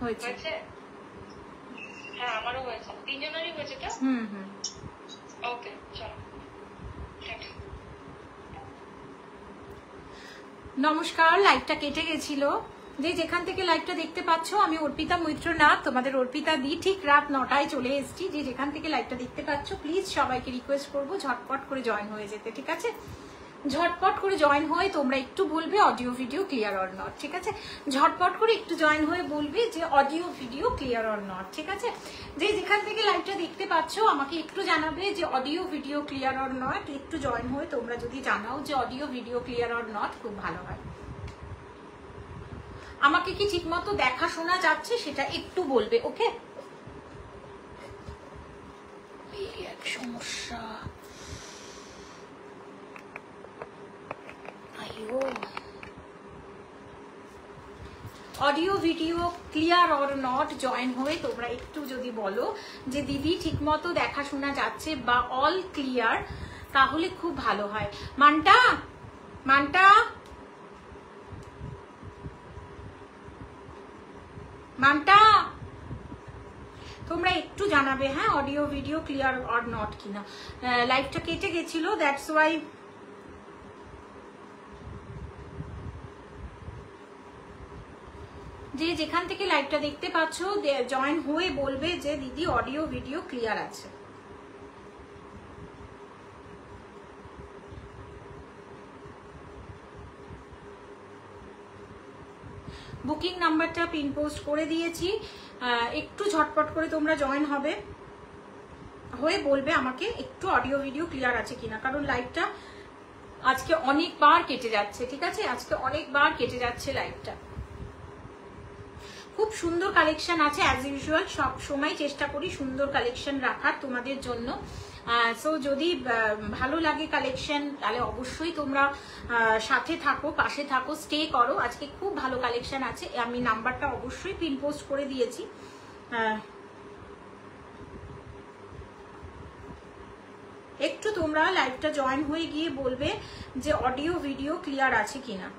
হয়েছে? হ্যাঁ আমারও হয়েছে, 3 জনেরই হয়েছে তো। ওকে চলো। নমস্কার, লাইভটা কেটে গেছিল। যে যেখান থেকে লাইভটা দেখতে পাচ্ছ, আমি অর্পিতা মৈত্রনাথ, তোমাদের অর্পিতা দি, ঠিক রাত 9টায় চলে এসেছি। যে যেখান থেকে লাইভটা দেখতে পাচ্ছ, প্লিজ সবাইকে রিকোয়েস্ট করবো ঝটপট করে জয়েন হয়ে যেতে, ঠিক আছে? ঝটপট করে জয়েন হয়ে তোমরা একটু বলবে audio video clear or not, ঠিক আছে? ঝটপট করে একটু জয়েন হয়ে বলবে যে audio video clear or not, ঠিক আছে? যে যেখান থেকে লাইভটা দেখতে পাচ্ছ আমাকে একটু জানাবে যে audio video clear or not. একটু জয়েন হয়ে তোমরা যদি জানাও যে audio video clear or not, খুব ভালো হয়। আমাকে কি ঠিকমতো দেখা শোনা যাচ্ছে সেটা একটু বলবে, ওকে? এই এক সমস্যা। Audio video clear or not join হয়ে তোমরা একটু যদি বলো যে দিদি ঠিকমতো দেখা শোনা যাচ্ছে বা অল ক্লিয়ার, তাহলে খুব ভালো হয়। মানটা মানটা মানটা তোমরা একটু জানাবে, হ্যাঁ, audio video clear or not কিনা। লাইভটা কেটে গেছিল, দ্যাটস ওয়াই। যে যেখান থেকে লাইভটা দেখতে পাচ্ছ জয়েন হয়ে বলবে যে দিদি অডিও ভিডিও ক্লিয়ার আছে। বুকিং নাম্বারটা পিন পোস্ট করে দিয়েছি, একটু ঝটপট করে তোমরা জয়েন হবে হয়ে বলবে আমাকে একটু অডিও ভিডিও ক্লিয়ার আছে কিনা, কারণ লাইভটা আজকে অনেকবার কেটে যাচ্ছে, ঠিক আছে? আজকে অনেকবার কেটে যাচ্ছে লাইভটা। খুব সুন্দর কালেকশন আছে অ্যাজ ইউজুয়াল, সব সময় চেষ্টা করি সুন্দর কালেকশন রাখার তোমাদের জন্য। সো যদি ভালো লাগে কালেকশন তাহলে অবশ্যই তোমরা সাথে থাকো, পাশে থাকো, স্টে করো। আজকে খুব ভালো কালেকশন আছে, আমি নাম্বারটা অবশ্যই পিন পোস্ট করে দিয়েছি। একটু তোমরা লাইভটা জয়েন হয়ে গিয়ে বলবে যে অডিও ভিডিও ক্লিয়ার আছে কিনা।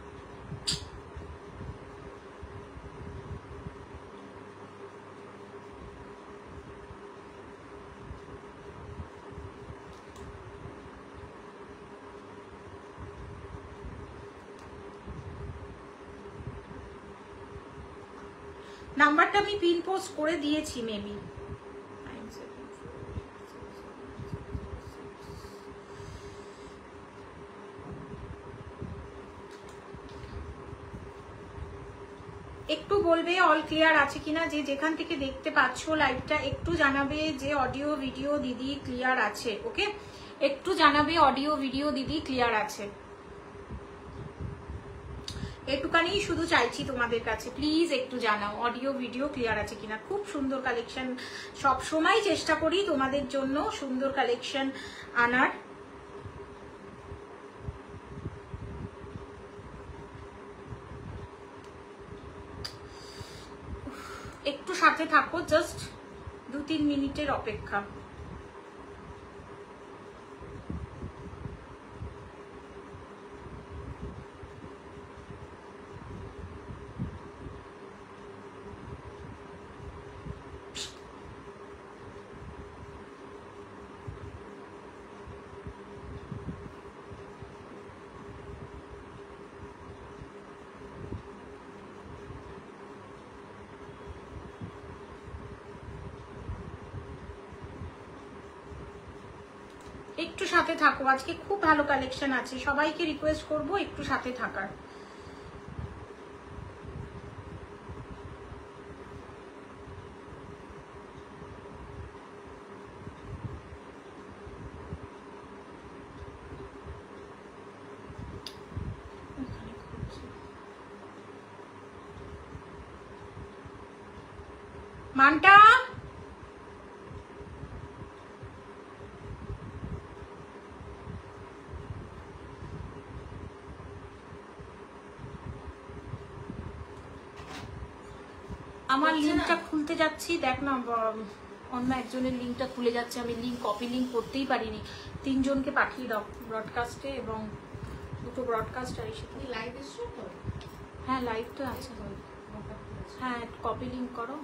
নাম্বারটা আমি পিন পোস্ট করে দিয়েছি, মেবি। একটু বলবে অল ক্লিয়ার আছে কিনা। যে যেখান থেকে দেখতে পাচ্ছ লাইভটা একটু জানাবে যে অডিও ভিডিও দিদি ক্লিয়ার আছে, ওকে? একটু জানাবে অডিও ভিডিও দিদি ক্লিয়ার আছে। একটুখানি শুধু চাইছি তোমাদের কাছে, প্লিজ একটু জানাও অডিও ভিডিও ক্লিয়ার আছে কিনা। খুব সুন্দর কালেকশন, সব সময় চেষ্টা করি তোমাদের জন্য সুন্দর কালেকশন আনার। একটু সাথে থাকো, জাস্ট 2-3 মিনিটের অপেক্ষা। একটু সাথে থাকো, আজকে খুব ভালো কালেকশন আছে, সবাইকে রিকোয়েস্ট করব একটু সাথে থাকার। মানটা আমার লিঙ্কটা খুলতে যাচ্ছি, দেখ না অন্য একজনের লিঙ্কটা খুলে যাচ্ছে, আমি লিঙ্ক কপি লিঙ্ক করতেই পারিনি। 3 জনকে পাঠিয়ে দাও ব্রডকাস্টে, এবং দুটো ব্রডকাস্ট আর এসে লাইভ এসছো তো? হ্যাঁ লাইভ তো আছে। হ্যাঁ, কপি লিঙ্ক করো।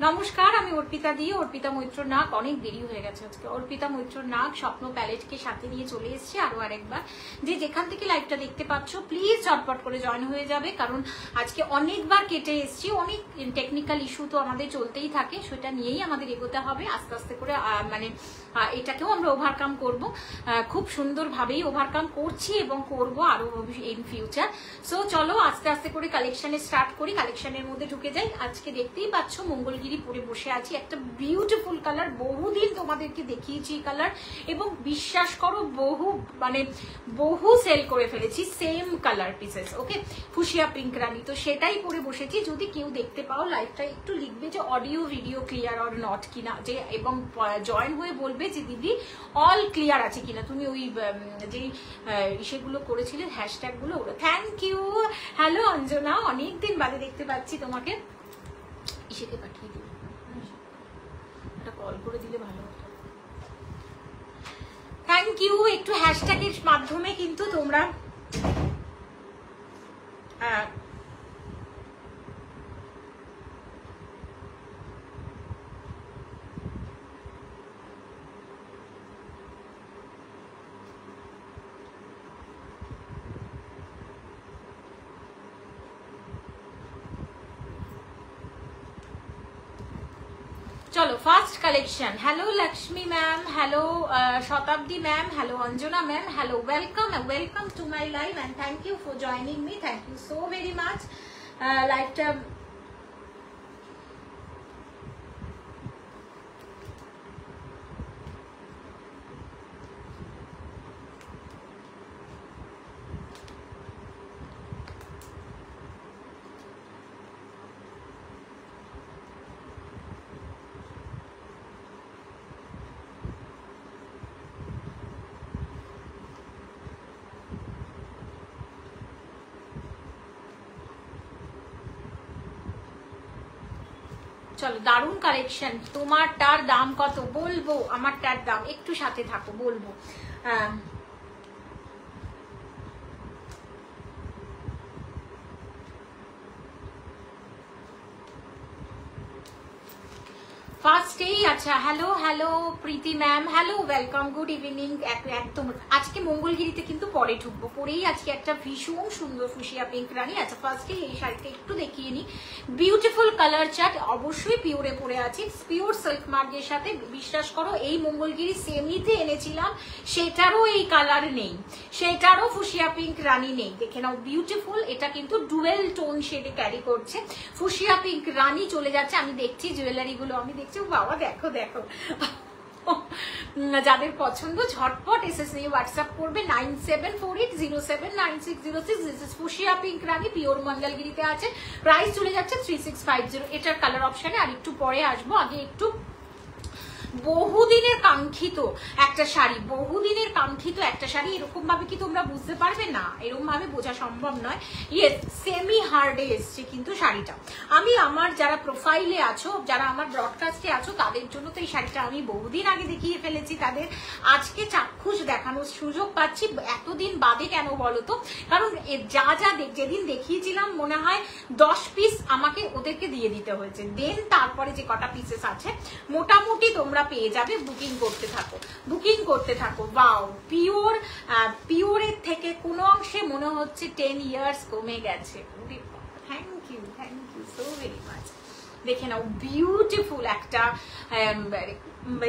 নমস্কার, আমি অর্পিতা দি, অর্পিতা মৈত্র নাগ। অনেক দেরি হয়ে গেছে আজকে। অর্পিতা মৈত্র নাগ স্বপ্ন প্যালেটকে সাথে নিয়ে চলে এসেছি আরো আরেকবার। যে যেখান থেকে লাইভটা দেখতে পাচ্ছ প্লিজ চটপট করে জয়েন হয়ে যাবে, কারণ আজকে অনেকবার কেটে এসেছি। অনেক টেকনিক্যাল ইস্যু তো আমাদের চলতেই থাকে, সেটা নিয়েই আমাদের এগোতে হবে আস্তে আস্তে করে। মানে এটাকেও আমরা ওভারকাম করব, খুব সুন্দরভাবেই ওভারকাম করছি এবং করব আরো ইন ফিউচার। সো চলো আস্তে আস্তে করে কালেকশনে স্টার্ট করি, কালেকশনের মধ্যে ঢুকে যাই। আজকে দেখতেই পাচ্ছ মঙ্গলগিরি পরে বসে আছি, একটা বিউটিফুল কালার। বহুদিন তোমাদেরকে দেখিয়েছি এই কালার, এবং বিশ্বাস করো বহু সেল করে ফেলেছি সেম কালার পিসেস। ওকে, ফুশিয়া পিঙ্ক রানী, তো সেটাই পরে বসেছি। যদি কেউ দেখতে পাও লাইভটা একটু লিখবে যে audio video clear or not কিনা, যে এবং জয়েন হয়ে বলবে যে দিদি অল ক্লিয়ার আছে কিনা। তুমি ওই যে সেগুলো করেছিলে হ্যাশট্যাগ গুলো, থ্যাংক ইউ। হ্যালো অঞ্জনা, অনেকদিন বাদে দেখতে পাচ্ছি তোমাকে। ইসেকে পাঠিয়ে দিই, একটা কল করে দিলে ভালো হতো। Thank you. একটু হ্যাশট্যাগের মাধ্যমে কিন্তু তোমরা চলো first collection. Hello Lakshmi ma'am, hello Shatabdi ma'am, hello Anjana ma'am, hello, welcome to my live and thank you for joining me. Thank you so very much. লাইভটা চলো, দারুণ কালেকশন। তোমারটার দাম কত বলবো? আমারটার দাম একটু সাথে থাকো, বলবো। ফার্স্টেই আচ্ছা, hello Priti ma'am, hello, welcome, good evening. একদম আজকে মঙ্গলগিরিতে কিন্তু পরে ঢুকবো, পরেই আজকে একটা ভীষণ সুন্দর ফুশিয়া পিঙ্ক রানী। আচ্ছা, ফার্স্টেই এই শাড়িটা একটু দেখিয়ে নি। বিউটিফুল কালার চার্ট, অবশ্যই পিওরে পরে আছি, পিওর সিল্ক মার্কের সাথে। বিশ্বাস করো এই মঙ্গলগিরি সেমিতে এনেছিলাম, সেটারও এই কালার নেই, সেটারও ফুশিয়া পিঙ্ক রানী নেই। দেখে নাও, বিউটিফুল। এটা কিন্তু ডুয়েল টোন শেডে ক্যারি করছে। ফুশিয়া পিঙ্ক রানী চলে যাচ্ছে। আমি দেখছি জুয়েলারি গুলো, আমি দেখছি, বাবা দেখো দেখো। যাদের পছন্দ ঝটপট এসএস নিয়ে হোয়াটসঅ্যাপ করবে 9748079606। This is fuchsia pink rani, pure মঙ্গলগিরিতে আছে। প্রাইস চলে যাচ্ছে 3650। এটার কালার অপশনে আর একটু পরে আসবো। আগে একটু বহুদিনের কাঙ্ক্ষিত একটা শাড়ি, বহুদিনের কাঙ্ক্ষিত একটা শাড়ি। এরকম ভাবে কি তোমরা বুঝতে পারবে না? এরকম ভাবে বোঝা সম্ভব নয়। ইয়েস, সেমি হার্ডে এসছে কিন্তু শাড়িটা। আমি আমার যারা প্রোফাইলে আছো, যারা আমার ব্রডকাস্টে আছো, তাদের জন্য তো এই শাড়িটা আমি বহুদিন আগে দেখিয়ে ফেলেছি। তাদের আজকে চাক্ষুষ দেখানোর সুযোগ পাচ্ছি। এতদিন বাদে কেন বলো তো? কারণ যা যেদিন দেখিয়েছিলাম মনে হয় 10 পিস আমাকে ওদেরকে দিয়ে দিতে হয়েছে। দেন তারপরে যে কটা পিসেস আছে মোটামুটি তোমরা পেয়ে যাবে। বুকিং করতে থাকো। ওয়াও, পিওরের থেকে কোনো অংশে মনে হচ্ছে 10 ইয়ার্স কমে গেছে। Thank you so very much. দেখে নাও, বিউটিফুল একটা।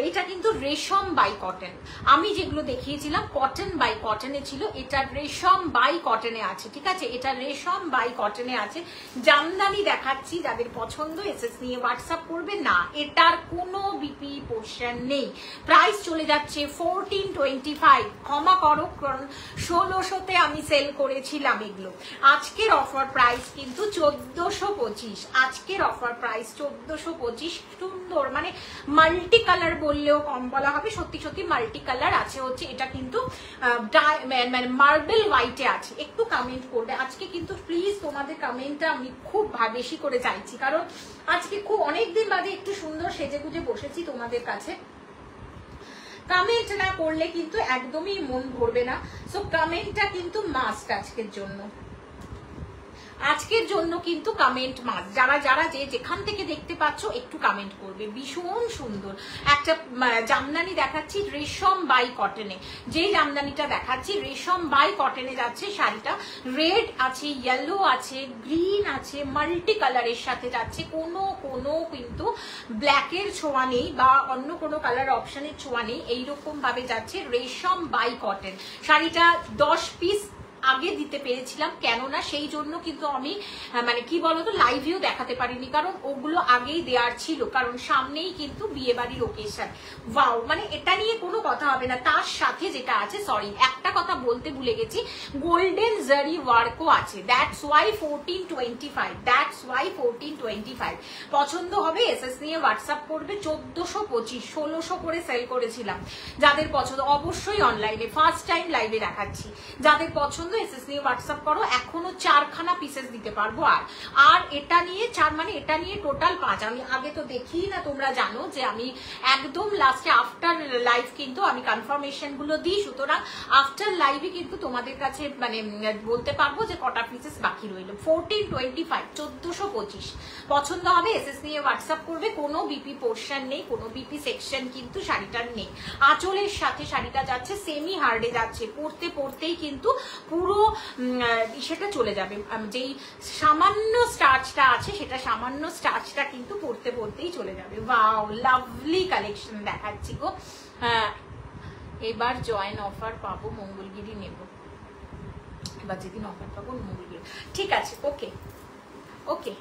এটা কিন্তু রেশম বাই কটন। আমি যেগুলো দেখিয়েছিলাম কটন বাই কটনে ছিল, এটা রেশম বাই কটনে আছে। ঠিক আছে, এটা রেশম বাই কটনে আছে। জামদানি দেখাচ্ছি, যাদের পছন্দ এসএস নিয়ে হোয়াটসঅ্যাপ করবে না। এটার কোনো বিপি পোর্শন নেই। প্রাইস চলে যাচ্ছে 1425। ক্ষমা করো, কারণ 1600-তে আমি সেল করেছিলাম এগুলো। আজকের অফার প্রাইস কিন্তু 1425। আজকের অফার প্রাইস 1425। সুন্দর, মানে মাল্টি কালার বললেও কম বলা হবে। সত্যি সত্যি মাল্টি কালার আছে। হচ্ছে এটা কিন্তু মানে মার্বেল হোয়াইটে আছে। একটু কমেন্ট করবে আজকে কিন্তু প্লিজ, তোমাদের কমেন্টটা আমি খুব বেশি করে চাইছি, কারণ আজকে খুব অনেকদিন বাদে একটু সুন্দর সেজে গুজে বসেছি তোমাদের কাছে। কমেন্ট না করলে কিন্তু একদমই মন ভরবে না। সো কমেন্টটা কিন্তু মাস্ট আজকের জন্য। আজকের জন্য কিন্তু কমেন্ট মাস, যারা যারা যে যেখান থেকে দেখতে পাচ্ছ একটু কমেন্ট করবে। ভীষণ সুন্দর একটা জামদানি দেখাচ্ছি রেশম বাই কটনে। যে জামদানিটা দেখাচ্ছি রেশম বাই কটনে যাচ্ছে শাড়িটা। রেড আছে, ইয়েলো আছে, গ্রিন আছে, মাল্টি কালারের সাথে যাচ্ছে। কোনো কিন্তু ব্ল্যাকের ছোঁয়া নেই বা অন্য কোনো কালার অপশনের ছোঁয়া নেই, এইরকম ভাবে যাচ্ছে রেশম বাই কটন। শাড়িটা 10 পিস আগে দিতে পেরেছিলাম, কেননা সেই জন্য কিন্তু আমি মানে কি বলতো লাইভেও দেখাতে পারিনি, কারণ ওগুলো আগেই দেওয়ার ছিল, কারণ সামনেই কিন্তু বিয়ে বাড়ির ওকেশন। ওয়াও, মানে এটা নিয়ে কোনো কথা হবে না। তার সাথে যেটা আছে, সরি একটা কথা বলতে ভুলে গেছি, গোল্ডেন জারি ওয়ার্কও আছে। That's why 1425, that's why 1425। পছন্দ হবে এসএস নিয়ে হোয়াটসঅ্যাপ করবে। 1425, 1600 করে সেল করেছিলাম। যাদের পছন্দ অবশ্যই অনলাইনে ফার্স্ট টাইম লাইভে দেখাচ্ছি। যাদের পছন্দ এসএস নিয়ে হোয়াটসঅ্যাপ করো। এখনো 4খানা পিসেস দিতে পারবো। আর এটা নিয়ে 4, মানে এটা নিয়ে টোটাল 5। আমি আগে তো দেখি না, তোমরা জানো যে আমি একদম লাস্টে আফটার লাইভ কিন্তু আমি কনফার্মেশন গুলো দিই, সুতরাং আফটার লাইভে কিন্তু তোমাদের কাছে মানে বলতে পারবো যে কটা পিসেস বাকি রইল। 1425, 1425 পছন্দ হবে এসএস নিয়ে হোয়াটসঅ্যাপ করবে। কোনো বিপি পোর্শন নেই, কোনো বিপি সেকশন কিন্তু শাড়িটার নেই। আঁচলের সাথে শাড়িটা যাচ্ছে সেমি হার্ডে যাচ্ছে, পরতে পরতেই কিন্তু পুরো সেটা চলে যাবে। যেই সামান্য স্টার্চটা আছে সেটা সামান্য স্টার্চটা কিন্তু পরতে পরতেই চলে যাবে। ওয়াও, লাভলি কালেকশন দেখাচ্ছি গো। এবার জয়েন অফার পাবো, মঙ্গলগিরি নেব। এবার যেদিন অফার পাবো মঙ্গলগিরি, ঠিক আছে। ওকে ওকে,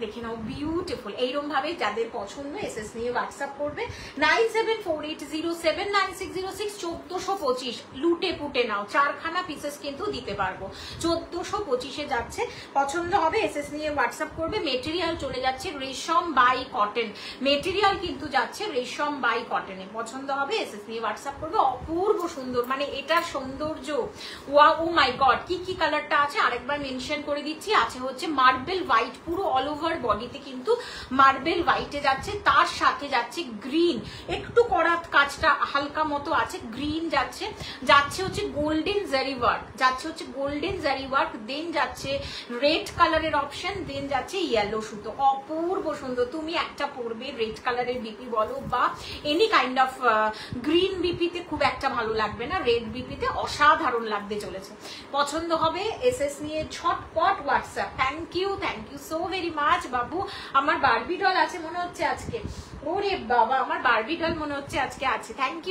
দেখে নাও বিউটিফুল। এইরকম ভাবে যাদের পছন্দ এসএস নিয়ে হোয়াটসঅ্যাপ করবে। 9748079606, 1425 লুটে পুটে নাও। 4খানা পিসেস কিন্তু দিতে পারবো। 1425-এ যাচ্ছে। পছন্দ হবে এসএস নিয়ে হোয়াটসঅ্যাপ করবে। মেটেরিয়াল চলে যাচ্ছে রেশম বাই কটন, মেটেরিয়াল কিন্তু যাচ্ছে রেশম বাই কটনে। পছন্দ হবে এসএস নিয়ে হোয়াটসঅ্যাপ করবে। অপূর্ব সুন্দর, মানে এটার সৌন্দর্য, ওয়া ও মাই গড। কি কি কালারটা আছে আরেকবার মেনশন করে দিচ্ছি। আছে হচ্ছে মার্বেল হোয়াইট, পুরো অল ওভার বডিতে কিন্তু মার্বেল হোয়াইটে যাচ্ছে। তার সাথে যাচ্ছে গ্রিন, একটু করাত কাজটা হালকা মতো আছে, গ্রিন যাচ্ছে। যাচ্ছে হচ্ছে গোল্ডেন জারি ওয়ার্ক, যাচ্ছে হচ্ছে গোল্ডেন জারি ওয়ার্ক। দেন যাচ্ছে রেড কালারের অপশন, দেন যাচ্ছে ইয়েলো সুতো। অপূর্ব সুন্দর। তুমি একটা পরবে রেড কালারের বিপি বলো বা এনি কাইন্ড অফ গ্রিন বিপিতে খুব একটা ভালো লাগবে না, রেড বিপিতে অসাধারণ লাগতে চলেছে। পছন্দ হবে এসএস নিয়ে ঝটপট WhatsApp. Thank you so very much বাবু। আমার বারবি ডল আছে মনে হচ্ছে আজকে। ওরে বাবা, আমার বারবি ডল মনে হচ্ছে আজকে আছে। Thank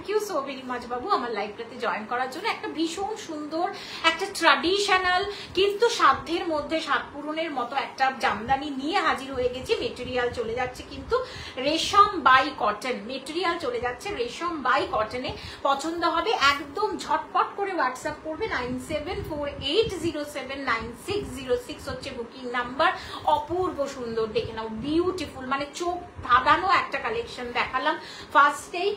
you so very much বাবু আমার লাইভটাতে জয়েন করার জন্য। একটা ভীষণ সুন্দর, একটা ট্র্যাডিশনাল কিন্তু সাধ্যের মধ্যে স্বাদ পূরণের মতো একটা জামদানি নিয়ে হাজির হয়ে গেছি। মেটেরিয়াল চলে যাচ্ছে কিন্তু রেশম বাই কটন, মেটেরিয়াল চলে যাচ্ছে রেশম বাই কটনে। পছন্দ হবে একদম ঝটপট করে হোয়াটসঅ্যাপ করবে। 9748079606 হচ্ছে বুকিং নাম্বার। অপূর্ব সুন্দর, দেখে নাও বিউটিফুল, মানে চোখ ধাঁধানো একটা কালেকশন দেখালাম ফার্স্টেই।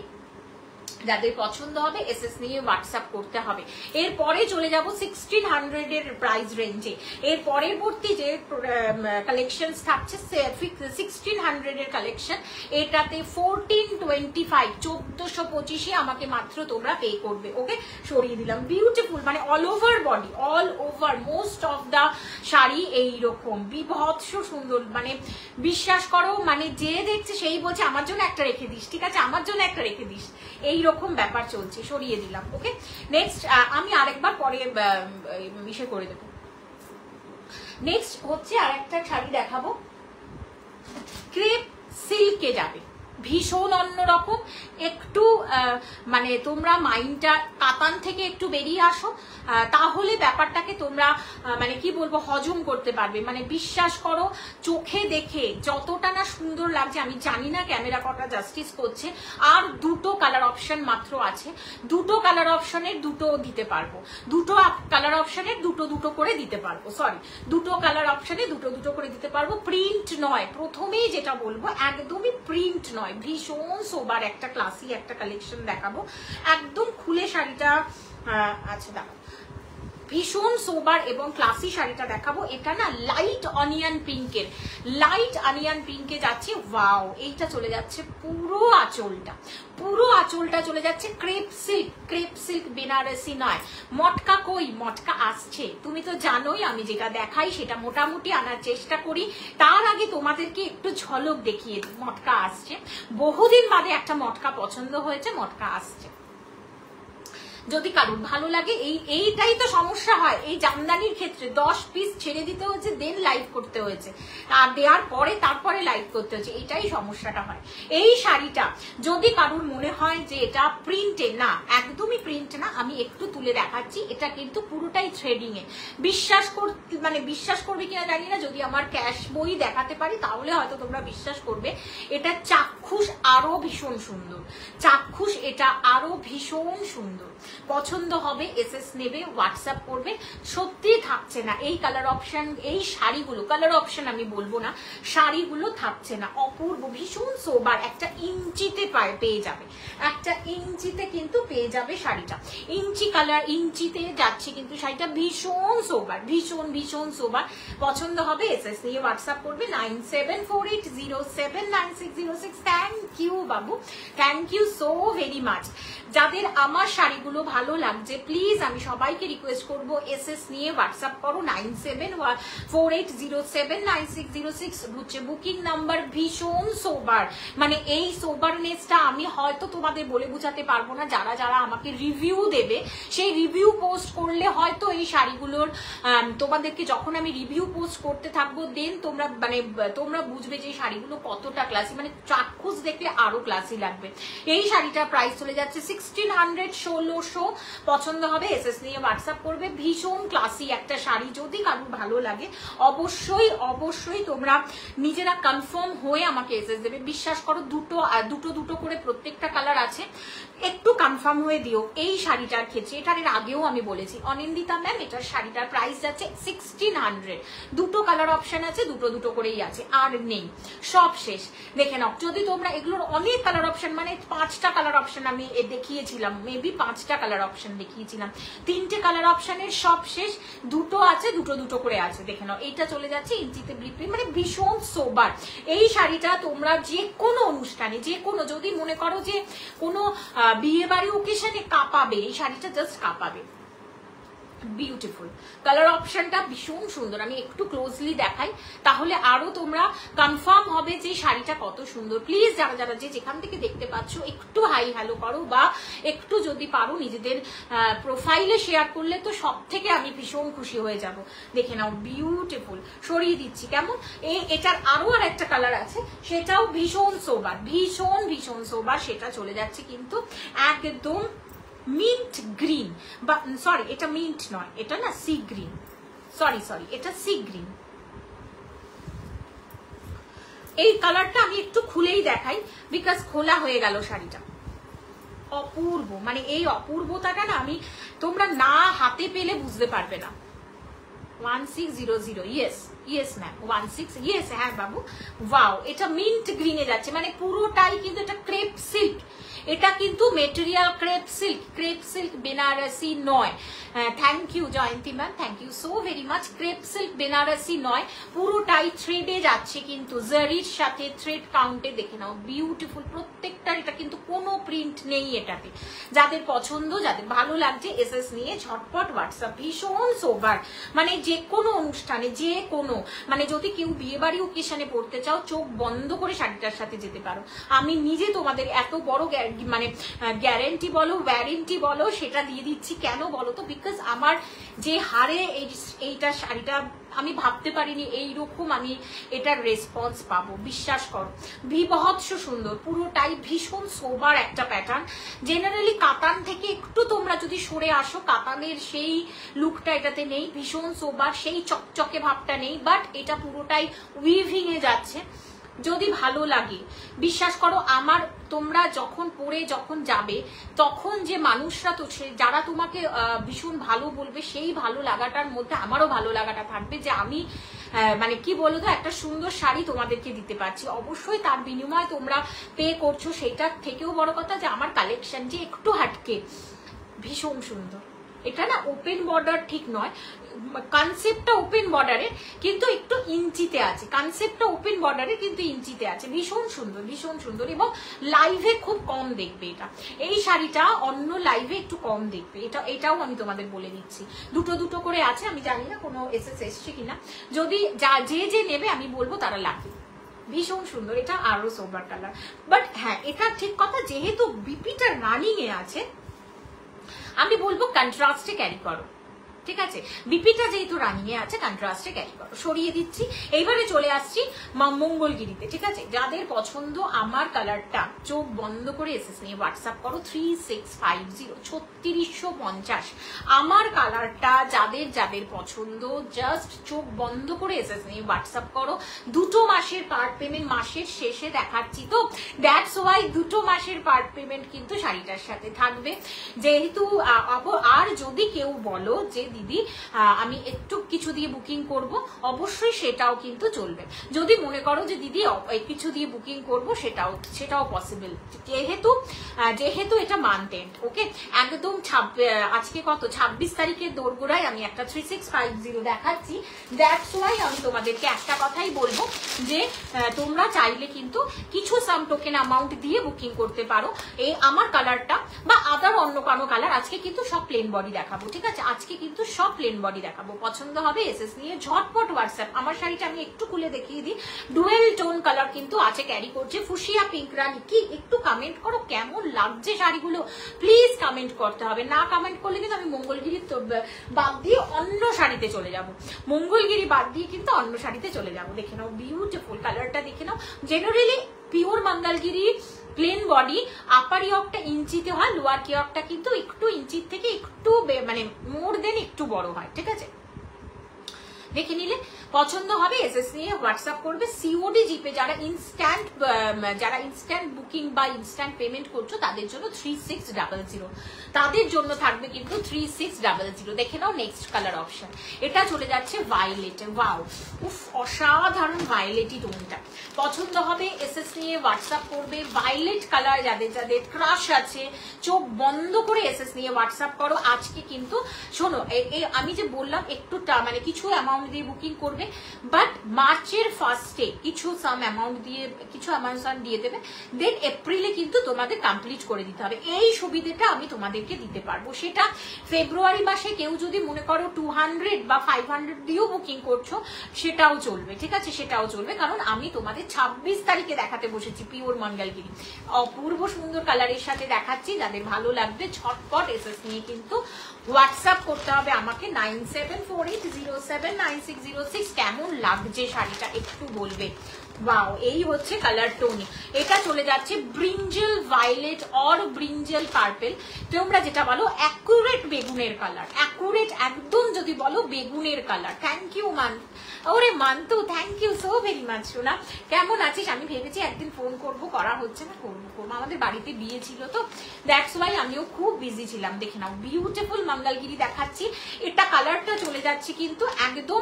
যাদের পছন্দ হবে এসএস নিয়ে হোয়াটসঅ্যাপ করতে হবে। এরপরে চলে যাব 1600 এর প্রাইস রেঞ্জে। এর পরবর্তী যে কালেকশন থাকছে 1600 এর কালেকশন, এটাতে 1425, 1425-এ আমাকে মাত্র তোমরা পে করবে। ওকে, সরিয়ে দিলাম। বিউটিফুল, মানে all over body, all over most of the sari এইরকম বিভৎস সুন্দর। মানে বিশ্বাস করো, মানে যে দেখছে সেই বলছে আমার জন্য একটা রেখে দিস, ঠিক আছে আমার জন্য একটা রেখে দিস, এইরকম ব্যাপার চলছে। সরিয়ে দিলাম। ওকে, নেক্সট আমি আরেকবার পরে ইসে করে দেবো। নেক্সট হচ্ছে আরেকটা শাড়ি দেখাবো, ক্রেপ সিল্কে যাবে, ভীষণ অন্যরকম। একটু মানে তোমরা মাইন্ডটা কাতান থেকে একটু বেরিয়ে আসো, তাহলে ব্যাপারটাকে তোমরা মানে কি বলবো হজম করতে পারবে। মানে বিশ্বাস করো, চোখে দেখে যতটা না সুন্দর লাগছে, আমি জানি না ক্যামেরা কটা জাস্টিস করছে। আর দুটো কালার অপশন মাত্র আছে, দুটো কালার অপশনের দুটো দিতে পারবো, দুটো কালার অপশনের দুটো করে দিতে পারবো। সরি, দুটো কালার অপশনে দুটো করে দিতে পারবো। প্রিন্ট নয়, প্রথমেই যেটা বলবো একদমই প্রিন্ট নয়, ভীষণ সোবার একটা ক্লাসি একটা কালেকশন দেখাবো। একদম খুলে শাড়িটা, আচ্ছা দেখো ভীষণ সোবার এবং ক্লাসি শাড়িটা দেখাবো। এটা না লাইট অনিয়ন পিঙ্কে যাচ্ছে। ওয়াও, এইটা চলে যাচ্ছে পুরো আঁচলটা চলে যাচ্ছে ক্রেপ সিল্ক বেনারসি নয়। মটকা কই, মটকা আসছে। তুমি তো জানোই আমি যেটা দেখাই সেটা মোটামুটি আনার চেষ্টা করি। তার আগে তোমাদেরকে একটু ঝলক দেখিয়ে দিই। মটকা আসছে, বহুদিন বাদে একটা মটকা পছন্দ হয়েছে, মটকা আসছে। যদি কারুর ভালো লাগে, এইটাই তো সমস্যা হয় এই জামদানির ক্ষেত্রে, 10 পিস ছেড়ে দিতে হয়েছে, দেন লাইভ করতে হয়েছে, আর দেওয়ার পরে তারপরে লাইভ করতে হয়েছে, এটাই সমস্যাটা হয়। এই শাড়িটা যদি কারুর মনে হয় যে এটা প্রিন্টে, না একদমই প্রিন্ট না, আমি একটু তুলে দেখাচ্ছি, এটা কিন্তু পুরোটাই থ্রেডিং এ। বিশ্বাস করবে কিনা জানি না, যদি আমার ক্যাশ বই দেখাতে পারি তাহলে হয়তো তোমরা বিশ্বাস করবে। এটা চাক্ষুষ আরো ভীষণ সুন্দর, চাক্ষুষ এটা আরো ভীষণ সুন্দর। পছন্দ হবে এসএস নেবে, হোয়াটসঅ্যাপ করবে। সত্যি থাকছে না এই কালার অপশন, এই শাড়িগুলো, কালার অপশন আমি বলবো না, শাড়িগুলো থাকছে না। অপূর্ব, ভীষণ সোবার, একটা ইঞ্চিতে পেয়ে যাবে, একটা ইঞ্চিতে কিন্তু পেয়ে যাবে শাড়িটা। ইঞ্চি কালার, ইঞ্চিতে যাচ্ছে কিন্তু শাড়িটা, ভীষণ সোবার, ভীষণ সোবার। পছন্দ হবে এসএস নিয়ে হোয়াটসঅ্যাপ করবে 9748079606। থ্যাংক ইউ বাবু, thank you so very much. যাদের আমার শাড়িগুলো ভালো লাগছে প্লিজ আমি সবাইকে রিকোয়েস্ট করবো এসএস নিয়ে হোয়াটসঅ্যাপ করো 9748079606 হচ্ছে বুকিং নাম্বার। ভীষণ সোবার, মানে এই সোবারনেসটা আমি হয়তো তোমাদের বলে বোঝাতে পারবো না। যারা যারা আমাকে রিভিউ দেবে, সেই রিভিউ পোস্ট করলে হয়তো এই শাড়িগুলোর তোমাদেরকে যখন আমি রিভিউ পোস্ট করতে থাকবো দেন তোমরা বুঝবে যে শাড়িগুলো কতটা ক্লাসি, মানে চাক্ষুষ দেখলে আরো ক্লাসি লাগবে। এই শাড়িটার প্রাইস চলে যাচ্ছে 1600, 1600। পছন্দ হবে এসএস নিয়ে হোয়াটসঅ্যাপ করবে। ভীষণ ক্লাসি একটা শাড়ি, যদি কারোর ভালো লাগে অবশ্যই তোমরা নিজেরা কনফার্ম হয়ে আমাকে এসএস দেবে। বিশ্বাস করো, দুটো করে প্রত্যেকটা কালার আছে, একটু কনফার্ম হয়ে দিও এই শাড়িটার ক্ষেত্রে। এটার আগেও আমি বলেছি অনিন্দিতা ম্যাম, এটার শাড়িটার প্রাইস যাচ্ছে 1600। দুটো কালার অপশন আছে, দুটো করেই আছে, আর নেই, সব শেষ। দেখে নাও, যদি তোমরা এগুলোর অনেক কালার অপশন, মানে 5টা কালার অপশন আমি দেখিয়েছিলাম, মেবি 5টা কালার অপশন দেখিয়েছিলাম, 3টে কালার অপশনের সব শেষ, দুটো আছে, দুটো করে আছে। দেখে নাও, এইটা চলে যাচ্ছে ইঞ্চিতে ব্লিপিং, মানে ভীষণ সোবার। এই শাড়িটা তোমরা যে কোনো অনুষ্ঠানে, যে কোনো, যদি মনে করো যে কোনো বিয়ে বাড়ি ওকেশনে কাঁপাবে, এই শাড়িটা জাস্ট কাঁপাবে। বিউটিফুল কালার অপশনটা ভীষণ সুন্দর। আমি একটু ক্লোজলি দেখাই, তাহলে আরো তোমরা কনফার্ম হবে যে শাড়িটা কত সুন্দর। প্লিজ যারা যে যেখান থেকে দেখতে পাচ্ছ একটু হাই হ্যালো করো, বা একটু যদি পারো নিজেদের প্রোফাইলে শেয়ার করলে তো সব থেকে আমি ভীষণ খুশি হয়ে যাব। দেখে নাও, বিউটিফুল। সরিয়ে দিচ্ছি কেমন। এটার আরো আর একটা কালার আছে, সেটাও ভীষণ সোবার, ভীষণ সোবার। সেটা চলে যাচ্ছে কিন্তু একদম মিন্ট গ্রিন, বা সরি এটা মিন্ট নয়, এটা না সি গ্রিন, সরি এটা সি গ্রিন। এই কালারটা আমি একটু খুলেই দেখাই, বিকজ খোলা হয়ে গেল শাড়িটা। অপূর্ব, মানে এই অপূর্বতাটা না আমি তোমরা না হাতে পেলে বুঝতে পারবে না। 1600, ইয়েস ম্যাম 16, ইয়েস হ্যাঁ বাবু। ওয়াও, এটা মিন্ট গ্রিনে যাচ্ছে, মানে পুরোটাই কিন্তু এটা ক্রেপ সিল্ক, এটা কিন্তু মেটেরিয়াল ক্রেপ সিল্ক বেনারসি নয়। Thank you Jayanti ma'am, thank you so very much. Crepe silk Banarasi নয়, পুরোটাই থ্রেডে যাচ্ছে, কিন্তু জারির সাথে থ্রেড কাউন্টে। দেখে নাও, বিউটিফুল প্রত্যেকটার। এটা কিন্তু কোনো প্রিন্ট নেই এটাতে। যাদের পছন্দ, যাদের ভালো লাগছে এসএস নিয়ে ঝটপট হোয়াটসঅ্যাপ। ভীষণ সোবার, মানে যে কোনো অনুষ্ঠানে, যে কোনো, মানে যদি কেউ বিয়ে বাড়ি ওকেশনে পড়তে চাও, চোখ বন্ধ করে শাড়িটার সাথে যেতে পারো। আমি নিজে তোমাদের এত বড় মানে গ্যারেন্টি বলো, ওয়ারেন্টি বলো, সেটা দিয়ে দিচ্ছি। কেন বলো তো, বিকজ আমার যে হারে এইটা শাড়িটা আমি ভাবতে পারিনি এইরকম আমি এটার রেসপন্স পাবো। বিশ্বাস করো, বিভৎস সুন্দর, পুরোটাই ভীষণ সোবার একটা প্যাটার্ন। জেনারেলি কাতান থেকে একটু তোমরা যদি সরে আসো, কাতানের সেই লুকটা এটাতে নেই, ভীষণ সোবার, সেই চকচকে ভাবটা নেই, বাট এটা পুরোটাই উইভিং এ যাচ্ছে। যদি ভালো লাগে, বিশ্বাস করো আমার, তোমরা যখন পরে যখন যাবে, তখন যে মানুষরা তো যারা তোমাকে ভীষণ ভালো বলবে, সেই ভালো লাগাটার মধ্যে আমারও ভালো লাগাটা থাকবে, যে আমি মানে কি বলতো, একটা সুন্দর শাড়ি তোমাদেরকে দিতে পারছি। অবশ্যই তার বিনিময়ে তোমরা পে করছো, সেইটার থেকেও বড় কথা যে আমার কালেকশন যে একটু হাটকে, ভীষণ সুন্দর। এটা না ওপেন বর্ডার ঠিক নয়, কনসেপ্টটা ওপেন বর্ডারের কিন্তু একটু ইঞ্চিতে আছে, কনসেপ্টটা ওপেন বর্ডারে কিন্তু ইঞ্চিতে আছে। ভীষণ সুন্দর, ভীষণ সুন্দর, এবং লাইভে খুব কম দেখবে এটা। এই শাড়িটা অন্য লাইভে একটু কম দেখবে, এটাও আমি তোমাদের বলে দিচ্ছি। দুটো দুটো করে আছে, আমি জানি না কোনো এসএস এসছে কিনা। যদি যে নেবে আমি বলবো তারা লাগবে। ভীষণ সুন্দর, এটা আরো সোবার কালার। বাট হ্যাঁ, এটা ঠিক কথা, যেহেতু বিপিটা রানিং এ আছে আমি বলবো কন্ট্রাস্টে ক্যারি করো, ঠিক আছে? বিপিটা যেহেতু রানিং এ আছে কন্ট্রাস্টে ক্যারি করো। সরিয়ে দিচ্ছি, এইবারে চলে আসছি মঙ্গলগিরিতে, ঠিক আছে? যাদের পছন্দ আমার কালারটা, চোখ বন্ধ করে এসএস নিয়ে হোয়াটসঅ্যাপ করো 3650 আমার কালারটা যাদের যাদের পছন্দ জাস্ট চোখ বন্ধ করে এসএস নিয়ে হোয়াটসঅ্যাপ করো। 2 মাসের পার্ট পেমেন্ট মাসের শেষে দেখাচ্ছি, তো দ্যাটস ওয়াই 2 মাসের পার্ট পেমেন্ট কিন্তু শাড়িটার সাথে থাকবে। যেহেতু আর যদি কেউ বলো যে দিদি আমি একটু কিছু দিয়ে বুকিং করব, অবশ্যই সেটাও কিন্তু চলবে। যদি মনে করো যে দিদি কিছু দিয়ে বুকিং করব, সেটাও পসিবল, যেহেতু এটা মান্থ এন্ড। ওকে, একদম আজকে কত 26 তারিখের দোরগোড়ায় আমি একটা 3650 দেখাচ্ছি। দ্যাটস ওয়াই আমি তোমাদেরকে একটা কথাই বলবো যে তোমরা চাইলে কিন্তু কিছু সাম টোকেন অ্যামাউন্ট দিয়ে বুকিং করতে পারো। এই আমার কালারটা বা আদার অন্য কোনো কালার, আজকে কিন্তু সব প্লেন বডি দেখাবো, ঠিক আছে? আজকে কিন্তু সব প্লেন বডি দেখাবো। পছন্দ হবে এসএস নিয়ে ঝটপট হোয়াটসঅ্যাপ। আমার শাড়িটা আমি একটু খুলে দেখিয়ে দিই, ডুয়েল টোন কালার কিন্তু আছে, ক্যারি করছে ফুশিয়া পিঙ্ক রানী। কি একটু কমেন্ট করো কেমন লাগছে শাড়িগুলো, প্লিজ কমেন্ট করতে হবে। না কমেন্ট করলে কিন্তু আমি মঙ্গলগিরি বাদ দিয়ে অন্য শাড়িতে চলে যাব, মঙ্গলগিরি বাদ দিয়ে কিন্তু অন্য শাড়িতে চলে যাব। দেখে নাও বিউটিফুল কালারটা, দেখে নাও। Generally pure Mangalagiri plain body, upper ইয়কটা ইঞ্চিতে হয়, লোয়ার কিয়কটা কিন্তু একটু ইঞ্চির থেকে একটু মানে মোর দেন একটু বড় হয়, ঠিক আছে? দেখে নিলে পছন্দ হবে এসএস নিয়ে হোয়াটসঅ্যাপ করবে। সিওডি জিপে যারা ইনস্ট্যান্ট বুকিং বা ইনস্ট্যান্ট পেমেন্ট করছো তাদের জন্য 3600, তাদের জন্য থাকবে কিন্তু 3600। দেখে নাও নেক্সট কালার অপশন, এটা চলে যাচ্ছে ভায়োলেটে। ওয়াও, উফ অসাধারণ ভায়োলেটি টোনটা। পছন্দ হবে এসএস নিয়ে হোয়াটসঅ্যাপ করবে। ভায়োলেট কালার যাদের যাদের ক্রাশ আছে, চোখ বন্ধ করে এসএস নিয়ে হোয়াটসঅ্যাপ করো। আজকে কিন্তু শোনো, আমি যে বললাম একটু মানে কিছু অ্যামাউন্ট দিয়ে বুকিং করবে, বাট মার্চের ফার্স্টে কিছু অ্যামাউন্ট দিয়ে দেবে, দেন এপ্রিলে কিন্তু তোমাদের কমপ্লিট করে দিতে হবে। এই সুবিধাটা আমি তোমাদেরকে দিতে পারবো। সেটা ফেব্রুয়ারি মাসে কেউ যদি মনে করো 200 বা 500 দিয়েও বুকিং করছো, সেটাও চলবে, ঠিক আছে? সেটাও চলবে, কারণ আমি তোমাদের 26 তারিখে দেখাতে বসেছি পিওর মঙ্গলগিরি। অপূর্ব সুন্দর কালারের সাথে দেখাচ্ছি, যাদের ভালো লাগবে ঝটপট এসএস নিয়ে কিন্তু হোয়াটসঅ্যাপ করতে হবে আমাকে 9748079606। কেমন লাগছে শাড়িটা একটু বলবে। ওয়াও, এই হচ্ছে কালার টোনি। এটা চলে যাচ্ছে brinjal violet or brinjal purple, তোমরা যেটা বলো অ্যাকুরেট বেগুনের কালার, অ্যাকুরেট একদম যদি বলো বেগুনের কালার। থ্যাংক ইউ ওরে Mantu, thank you so very much. শোনা কেমন আছিস? আমি ভেবেছি একদিন ফোন করব, করা হচ্ছে না, করবো। আমাদের বাড়িতে বিয়ে ছিল তো, দ্যাটস ওয়াই আমিও খুব বিজি ছিলাম। দেখে নাও বিউটিফুল মঙ্গলগিরি দেখাচ্ছি। এটা কালারটা চলে যাচ্ছে কিন্তু একদম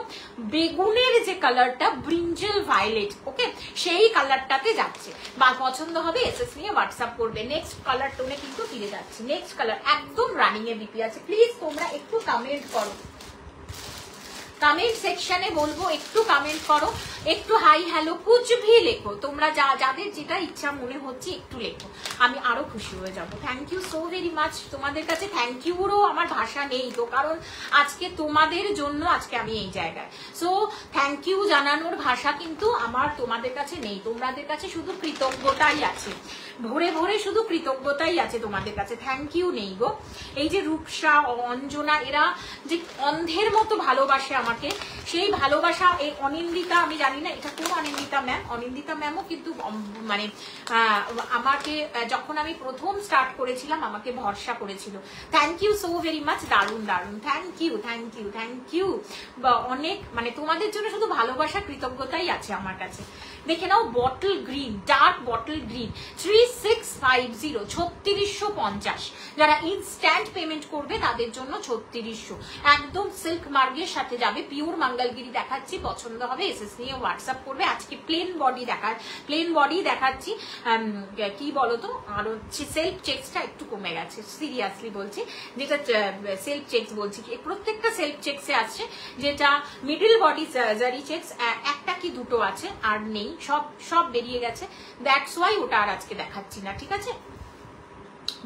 বেগুনের যে কালারটা, ব্রিঞ্জেল ভায়োলেট, ওকে, সেই কালারটাতে যাচ্ছে। বা পছন্দ হবে এসএস নিয়ে হোয়াটসঅ্যাপ করবে। নেক্সট কালার টোনে কিন্তু ফিরে যাচ্ছি। নেক্সট কালার একদম রানিং এ বিপি আছে। প্লিজ তোমরা একটু কমেন্ট করো, কমেন্ট সেকশনে বলবো একটু কমেন্ট করো, একটু হাই হ্যালো কুছ ভি লেখো। তোমরা যাদের যেটা ইচ্ছা মনে হচ্ছে একটু লেখো, আমি আরো খুশি হয়ে যাব। Thank you so very much. তোমাদের কাছে থ্যাংক ইউরও আমার ভাষা নেই তো, কারণ আজকে তোমাদের জন্য আজকে আমি এই জায়গায়। সো থ্যাংক ইউ জানানোর ভাষা কিন্তু আমার তোমাদের কাছে নেই, তোমাদের কাছে শুধু কৃতজ্ঞতাই আছে, ভরে ভরে শুধু কৃতজ্ঞতাই আছে তোমাদের কাছে, থ্যাংক ইউ নেই গো। এই যে রূপসা, অঞ্জনা, এরা যে অন্ধের মতো ভালোবাসে আমাকে, সেই ভালোবাসা এই অনিন্দিতা, আমি জানি না এটা কোন অনিন্দিতা ম্যাম, অনিন্দিতা ম্যামও কিন্তু মানে আমাকে যখন আমি প্রথম স্টার্ট করেছিলাম আমাকে ভরসা করেছিল। Thank you so very much, দারুণ দারুণ, thank you thank you thank you. অনেক মানে তোমাদের জন্য শুধু ভালোবাসা কৃতজ্ঞতাই আছে আমার কাছে। দেখে নাও bottle green, dark bottle green 3650, 3650। যারা ইনস্ট্যান্ট পেমেন্ট করবে তাদের জন্য 3600, একদম সিল্ক মার্গের সাথে যাবে। যাবে। পিওর মঙ্গলগিরি দেখাচ্ছি, পছন্দ হবে এসএস নিয়ে হোয়াটসঅ্যাপ করবে। আজকে প্লেন বডি দেখাচ্ছি। কি বলতো, আর হচ্ছে সেলফ চেকসটা একটু কমে গেছে, সিরিয়াসলি বলছি, যেটা সেলফ চেকস বলছি, প্রত্যেকটা সেলফ চেকসে আছে, যেটা মিডল বডি জারি চেকস একটা কি দুটো আছে, আর নেই, সব বেরিয়ে গেছে। দ্যাটস ওয়াই ওটা আর আজকে দেখাচ্ছি না, ঠিক আছে।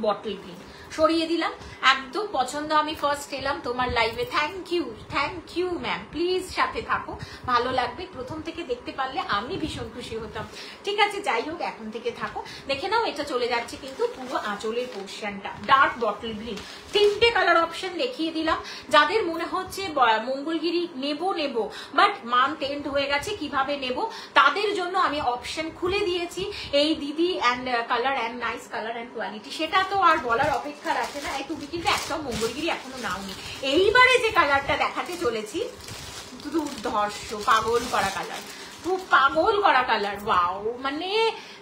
বটল গ্রিন সরিয়ে দিলাম, একদম পছন্দ। আমি ফার্স্ট এলাম তোমার লাইভে, থ্যাংক ইউ ম্যাম, প্লিজ সাথে থাকো, ভালো লাগবে। প্রথম থেকে দেখতে পারলে আমি ভীষণ খুশি হতাম, ঠিক আছে। যাই হোক, এখন থেকে থাকো, দেখে নাও। এটা চলে যাচ্ছে কিন্তু পুরো আঁচলের পোর্শনটা, ডার্ক বটল গ্রিন। 3টে কালার অপশন দেখিয়ে দিলাম। যাদের মনে হচ্ছে মঙ্গলগিরি নেব বাট মান্থ এন্ড হয়ে গেছে, কিভাবে নেব, তাদের জন্য আমি অপশন খুলে দিয়েছি। এই দিদি and colour and nice colour and quality, সেটা তো আর বলার অপেক্ষা রাখে না। তুমি কিন্তু একটাও মঙ্গলগিরি এখনো নাওনি। এইবারে যে কালারটা দেখাতে চলেছি, দুর্ধর্ষ পাগল করা কালার, খুব পাগল করা কালার। ওয়াও, মানে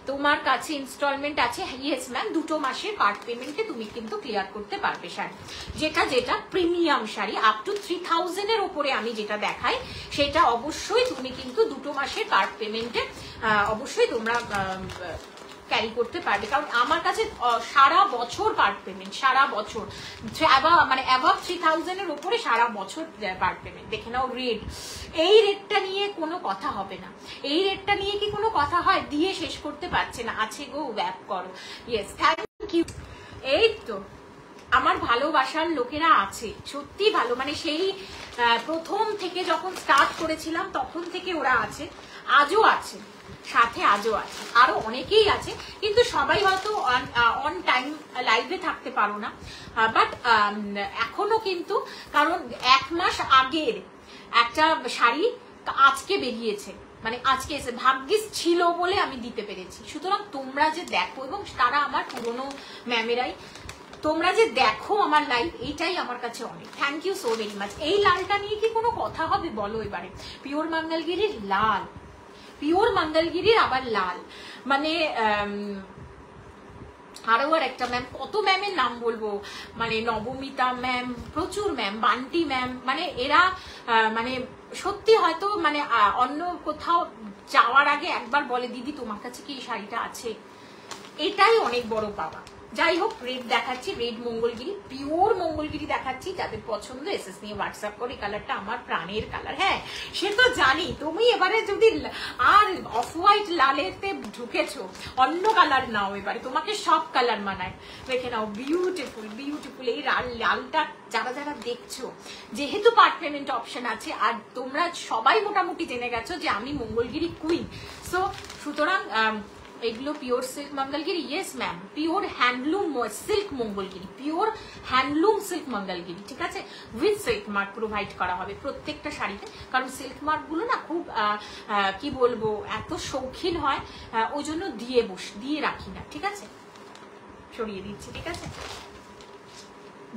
তোমার কাছে ইনস্টলমেন্ট আছে? ইয়েস ম্যাম, 2 মাসের পার্ট পেমেন্টে তুমি কিন্তু ক্লিয়ার করতে পারবে শাড়ি। যেটা প্রিমিয়াম শাড়ি আপ টু 3000 এর উপরে আমি যেটা দেখাই, সেটা অবশ্যই তুমি কিন্তু 2 মাসের পার্ট পেমেন্টে অবশ্যই তোমরা ক্যারি করতে পারবে। কারণ আমার কাছে সারা বছর পার্ট পেমেন্ট, সারা বছর, মানে অ্যাভাব 3000 এর উপরে সারা বছর পার্ট পেমেন্ট। দেখে নাও রেট, এই রেটটা নিয়ে কোনো কথা হবে না। এই রেটটা নিয়ে কি কোনো কথা হয়? দিয়ে শেষ করতে পারছে না, আছে গো, ব্যাপ করো। Yes, thank you. এই তো আমার ভালোবাসার লোকেরা আছে, সত্যি ভালো, মানে সেই প্রথম থেকে যখন স্টার্ট করেছিলাম তখন থেকে ওরা আছে, আজও আছে, সাথে আজও আছে, আরো অনেকেই আছে, কিন্তু সবাই হয়তো অন টাইম লাইভে থাকতে পারো না। বাট এখনো কিন্তু, কারণ 1 মাস আগের একটা শাড়ি আজকে বেরিয়েছে, মানে আজকে এসে ভাগ্যিস ছিল বলে আমি দিতে পেরেছি। সুতরাং তোমরা যে দেখো, এবং তারা আমার পুরনো ম্যামেরাই, তোমরা যে দেখো আমার লাইভ, এইটাই আমার কাছে অনেক। Thank you so very much. এই লালটা নিয়ে কি কোনো কথা হবে বলো এবারে? পিওর মঙ্গলগিরির লাল, পিওর মঙ্গলগিরির আবার লাল, মানে আরো আর একটা ম্যাম, কত ম্যামের নাম বলবো, মানে নবমিতা ম্যাম, প্রচুর ম্যাম, বান্টি ম্যাম, মানে এরা মানে সত্যি হয়তো মানে অন্য কোথাও যাওয়ার আগে একবার বলে, দিদি তোমার কাছে কি এই শাড়িটা আছে, এটাই অনেক বড় পাওয়া। যাই হোক, রেড দেখাচ্ছি, রেড মঙ্গলগিরি, পিওর মঙ্গলগিরি দেখাচ্ছি। যাদের পছন্দ এসএস নিয়ে হোয়াটসঅ্যাপ করে। কালারটা আমার প্রাণের কালার, হ্যাঁ সে তো জানি। তুমি এবারে যদি আর অফ হোয়াইট লালেতে ঢুকেছো, অন্য কালার নাও, এবারে তোমাকে সব কালার মানায়। দেখে নাও, বিউটিফুল বিউটিফুল। এই লালটা যারা যারা দেখছো, যেহেতু পার্ট পেমেন্ট অপশন আছে, আর তোমরা সবাই মোটামুটি জেনে গেছো যে আমি মঙ্গলগিরি কুইন, সো সুতরাং এগুলো pure silk Mangalagiri. Yes ma'am, pure handloom silk Mangalagiri, pure handloom silk Mangalagiri, ঠিক আছে। উইথ সিল্ক মার্ক প্রোভাইড করা হবে প্রত্যেকটা শাড়িতে, কারণ সিল্ক মার্ক গুলো না খুব কি বলবো, এত শৌখিন হয়, ওই জন্য দিয়ে রাখি না, ঠিক আছে। সরিয়ে দিচ্ছি, ঠিক আছে।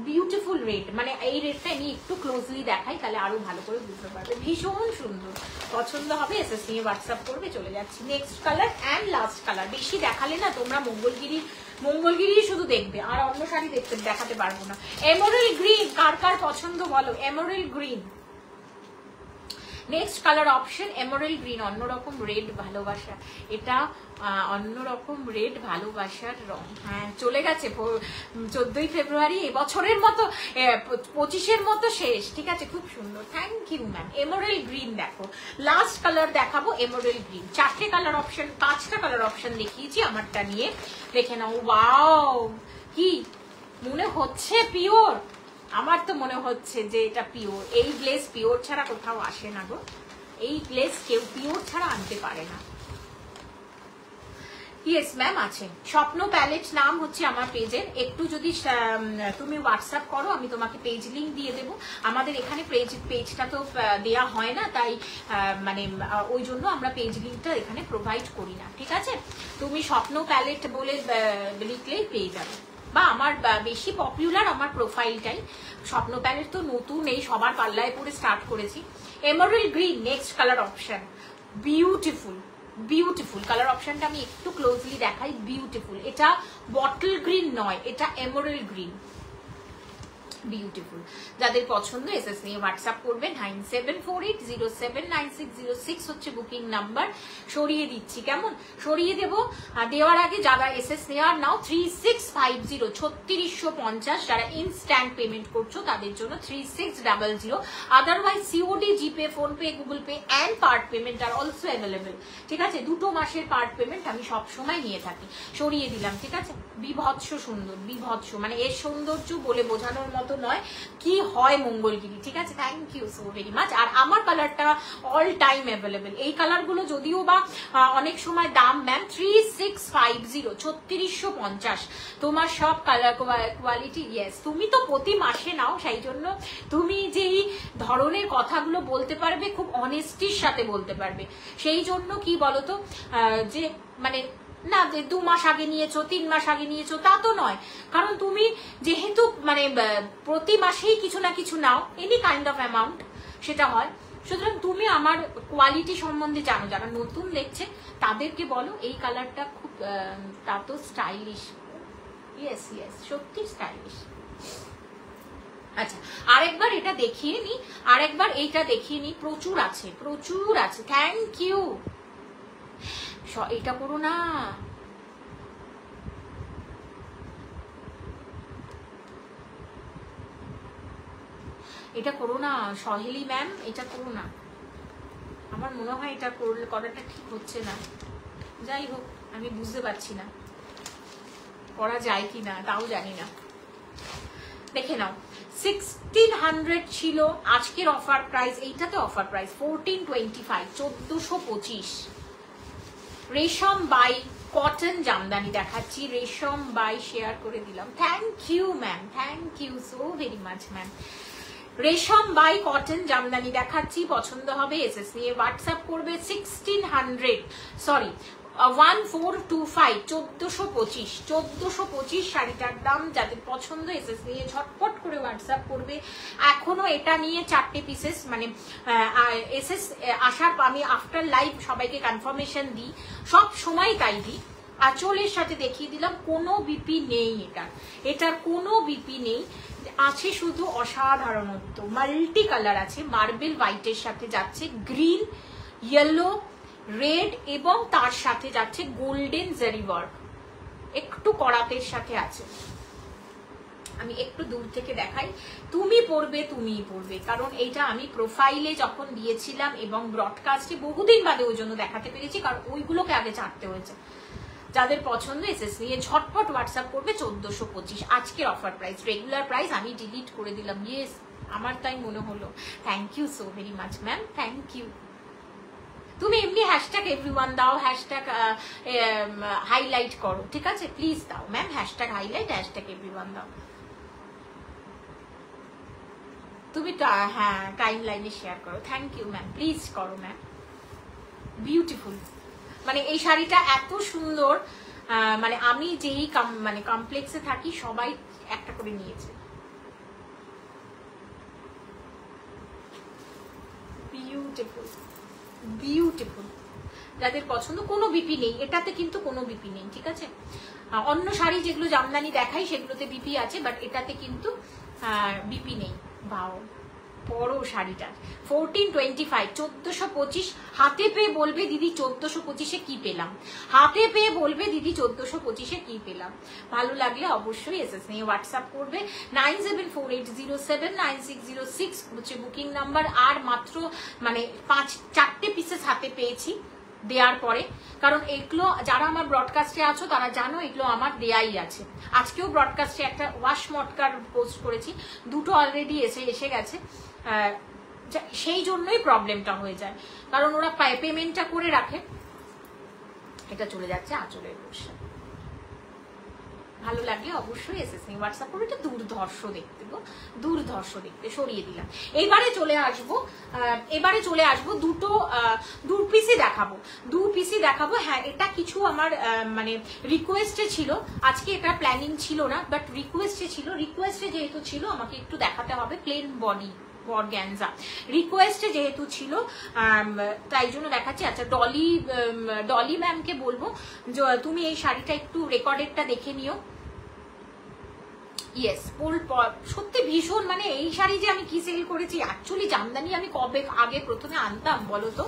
বিউটিফুল রেড, মানে এই রেডটা আমি একটু ক্লোজলি দেখাই, তাহলে আরো ভালো করে বুঝতে পারবে। ভীষণ সুন্দর, পছন্দ হবে এসএস নিয়ে হোয়াটসঅ্যাপ করবে। চলে যাচ্ছি next colour and last colour. বেশি দেখালে না তোমরা মঙ্গলগিরি শুধু দেখবে, আর অন্য শাড়ি দেখাতে পারবো না। এমরাল্ড গ্রিন, কার কার পছন্দ বলো? Emerald green next colour option, emerald green, অন্যরকম রেড ভালোবাসা, এটা অন্যরকম রেড ভালোবাসার রং। হ্যাঁ, চলে গেছে 14ই ফেব্রুয়ারি, এবছরের মতো 25-এর মতো শেষ, ঠিক আছে। খুব সুন্দর, thank you ma'am. Emerald green দেখো, লাস্ট কালার দেখাবো এমরাল্ড গ্রিন। 4টে কালার অপশন, 5টা কালার অপশন দেখিয়েছি আমারটা নিয়ে, দেখে নাও। ওয়াও, কি মনে হচ্ছে পিওর? আমার তো মনে হচ্ছে যে এটা পিওর। এই গ্লেস পিওর ছাড়া কোথাও আসে না গো, এই গ্লেস কেউ পিওর ছাড়া আনতে পারে না। ইয়েস ম্যাম, আছে। স্বপ্ন প্যালেট নাম হচ্ছে আমার পেজের। একটু যদি তুমি হোয়াটসঅ্যাপ করো, আমি তোমাকে পেজ লিঙ্ক দিয়ে দেবো। আমাদের এখানে পেজটা তো দেয়া হয় না, তাই মানে ওই জন্য আমরা পেজ লিঙ্কটা এখানে প্রোভাইড করি না, ঠিক আছে। তুমি স্বপ্ন প্যালেট বলে লিখলেই পেয়ে যাবে, বা আমার বেশি পপুলার আমার প্রোফাইলটাই। স্বপ্ন প্যালেট তো নতুন, এই সবার পাল্লায় পরে স্টার্ট করেছি। Emerald green next colour option, beautiful beautiful colour অপশনটা আমি একটু ক্লোজলি দেখাই। বিউটিফুল, এটা বটল গ্রিন নয়, এটা এমরাল্ড গ্রিন। বিউটিফুল। যাদের পছন্দ এসএস নিয়ে হোয়াটসঅ্যাপ করবে 9748079606 হচ্ছে বুকিং নাম্বার। সরিয়ে দিচ্ছি, কেমন সরিয়ে দেবো। দেওয়ার আগে যারা এসএস নেওয়ার নাও 3650 3650, যারা ইনস্ট্যান্ট পেমেন্ট করছো তাদের জন্য 3600। Otherwise COD, GPay, PhonePe, Google pay and part payment are also available. ঠিক আছে, 2 মাসের পার্ট পেমেন্ট আমি সবসময় নিয়ে থাকি। সরিয়ে দিলাম, ঠিক আছে। বিভৎস সুন্দর, বিভৎস, মানে এর সৌন্দর্য বলে বোঝানোর মতো নয় কি হয় মঙ্গলগিরি। ঠিক আছে, thank you so very much. আর আমার কালারটা অল টাইম অ্যাভেলেবেল। এই কালারগুলো যদিও বা অনেক সময় দাম ম্যাম 3650 3650, তোমার সব কালার কোয়ালিটি। ইয়েস, তুমি তো প্রতি মাসে নাও, সেই জন্য তুমি যেই ধরনের কথাগুলো বলতে পারবে খুব অনেস্টির সাথে বলতে পারবে। সেই জন্য কি বলতো, যে মানে না 2 মাস আগে নিয়েছো, 3 মাস আগে নিয়েছো তা তো নয়, কারণ তুমি যেহেতু মানে প্রতি মাসেই কিছু না কিছু নাও, এনি কাইন্ড অফ অ্যামাউন্ট সেটা হয়। সুতরাং তুমি আমার কোয়ালিটি সম্বন্ধে জানো। যারা নতুন দেখছে তাদেরকে বলো এই কালারটা খুব তা তো স্টাইলিশ। ইয়েস ইয়েস, সত্যি স্টাইলিশ। আচ্ছা, আরেকবার এটা দেখিয়ে নি, আরেকবার এইটা দেখিয়ে নি। প্রচুর আছে, প্রচুর আছে। Thank you. এটা করো না, এটা করো না সহেলি ম্যাম, এটা করো না। আমার মনে হয় এটা করাটা ঠিক হচ্ছে না। যাই হোক, আমি বুঝতে পারছি না করা যায় কি না, তাও জানি না। দেখে নাও, 1600 ছিল আজকের অফার প্রাইস। এইটাতে অফার প্রাইস 1425, 1425। রেশম বাই কটন জামদানি দেখাচ্ছি। রেশম বাই শেয়ার করে দিলাম। Thank you ma'am, thank you so very much ma'am. রেশম বাই কটন জামদানি দেখাচ্ছি, পছন্দ হবে এসএস নিয়ে হোয়াটসঅ্যাপ করবে। 1600 সরি 1425, 1425, 1425 শাড়িটার দাম। যাদের পছন্দ এসএস নিয়ে ঝটপট করে হোয়াটসঅ্যাপ করবে। এখনো এটা নিয়ে 4টে পিসেস, মানে এসএস আসার আমি আফটার লাইভ সবাইকে কনফার্মেশন দিই, সব সময় তাই দিই। আঁচলের সাথে দেখিয়ে দিলাম, কোনো বিপি নেই এটার কোনো বিপি নেই। আছে শুধু অসাধারণত্ব, মাল্টি কালার আছে। মার্বেল হোয়াইটের সাথে যাচ্ছে গ্রিন, ইয়েলো, রেড এবং তার সাথে যাচ্ছে গোল্ডেন জারি ওয়ার্ক, একটু করাতের সাথে আছে। আমি একটু দূর থেকে দেখাই, তুমি পড়বে, তুমিই পড়বে, কারণ এইটা আমি প্রোফাইলে যখন দিয়েছিলাম এবং ব্রডকাস্টে বহুদিন বাদে ওই জন্য দেখাতে পেরেছি, কারণ ওইগুলোকে আগে ছাড়তে হয়েছে। যাদের পছন্দ এসএস নিয়ে ঝটপট হোয়াটসঅ্যাপ করবে। 1425 আজকের অফার প্রাইস। রেগুলার প্রাইস আমি ডিলিট করে দিলাম। ইয়েস, আমার তাই মনে হলো। Thank you so very much ma'am, thank you. তুমি এমনি হ্যাশট্যাগ এভরিওয়ান দাও, হ্যাশট্যাগ হাইলাইট করো, ঠিক আছে? প্লিজ দাও ma'am, hashtag highlight, hashtag everyone দাও। তুমি হ্যাঁ টাইম লাইনে শেয়ার করো। থ্যাংক ইউ ম্যাম, প্লিজ করো ম্যাম। বিউটিফুল, মানে এই শাড়িটা এত সুন্দর, মানে আমি যেই মানে কমপ্লেক্সে থাকি সবাই একটা করে নিয়েছে। Beautiful, beautiful. যাদের পছন্দ, কোনো বিপি নেই এটাতে, কিন্তু কোনো বিপি নেই, ঠিক আছে? অন্য শাড়ি যেগুলো জামদানি দেখাই সেগুলোতে বিপি আছে, বাট এটাতে কিন্তু বিপি নেই। বাও, বড় শাড়িটা 1425, 1425। হাতে পেয়ে বলবে দিদি 1425-এ কি পেলাম, হাতে পেয়ে বলবে দিদি 1425-এ কি পেলাম। ভালো লাগলে অবশ্যই এসএস নিয়ে হোয়াটসঅ্যাপ করবে। 9748079606 হচ্ছে বুকিং নাম্বার। আর মাত্র মানে 4টে পিসেস হাতে পেয়েছি দেওয়ার পরে, কারণ এগুলো যারা আমার ব্রডকাস্টে আছো তারা জানো এগুলো আমার দেয়াই আছে। আজকেও ব্রডকাস্টে একটা ওয়াশ মটকার পোস্ট করেছি, 2টো অলরেডি এসে গেছে। সেই জন্যই প্রবলেমটা হয়ে যায়, কারণ ওরা পেমেন্টটা করে রাখে। এটা চলে যাচ্ছে আঁচলের বসে। ভালো লাগলে অবশ্যই এসএস নিয়ে হোয়াটসঅ্যাপ করবে। এটা দুর্ধর্ষ দেখতে গো, দুর্ধর্ষ দেখতে। সরিয়ে দিলাম। এবারে চলে আসবো দু পিসই দেখাবো, 2 পিসই দেখাবো। হ্যাঁ, এটা কিছু আমার মানে রিকোয়েস্টে ছিল, আজকে এটা প্ল্যানিং ছিল না, বাট রিকোয়েস্টে ছিল। রিকোয়েস্টে যেহেতু ছিল আমাকে একটু দেখাতে হবে। প্লেন বডি অর্গানজা রিকোয়েস্টে যেহেতু ছিল তাই জন্য দেখাচ্ছি। আচ্ছা, ডলি ম্যামকে বলবো তুমি এই শাড়িটা একটু রেকর্ডেডটা দেখে নিও। ইয়েস ফুল সত্যি ভীষণ, মানে এই শাড়ি যে আমি কি সেল করেছি, অ্যাকচুয়ালি জামদানি আমি কবে আগে প্রথমে আনতাম বলো তো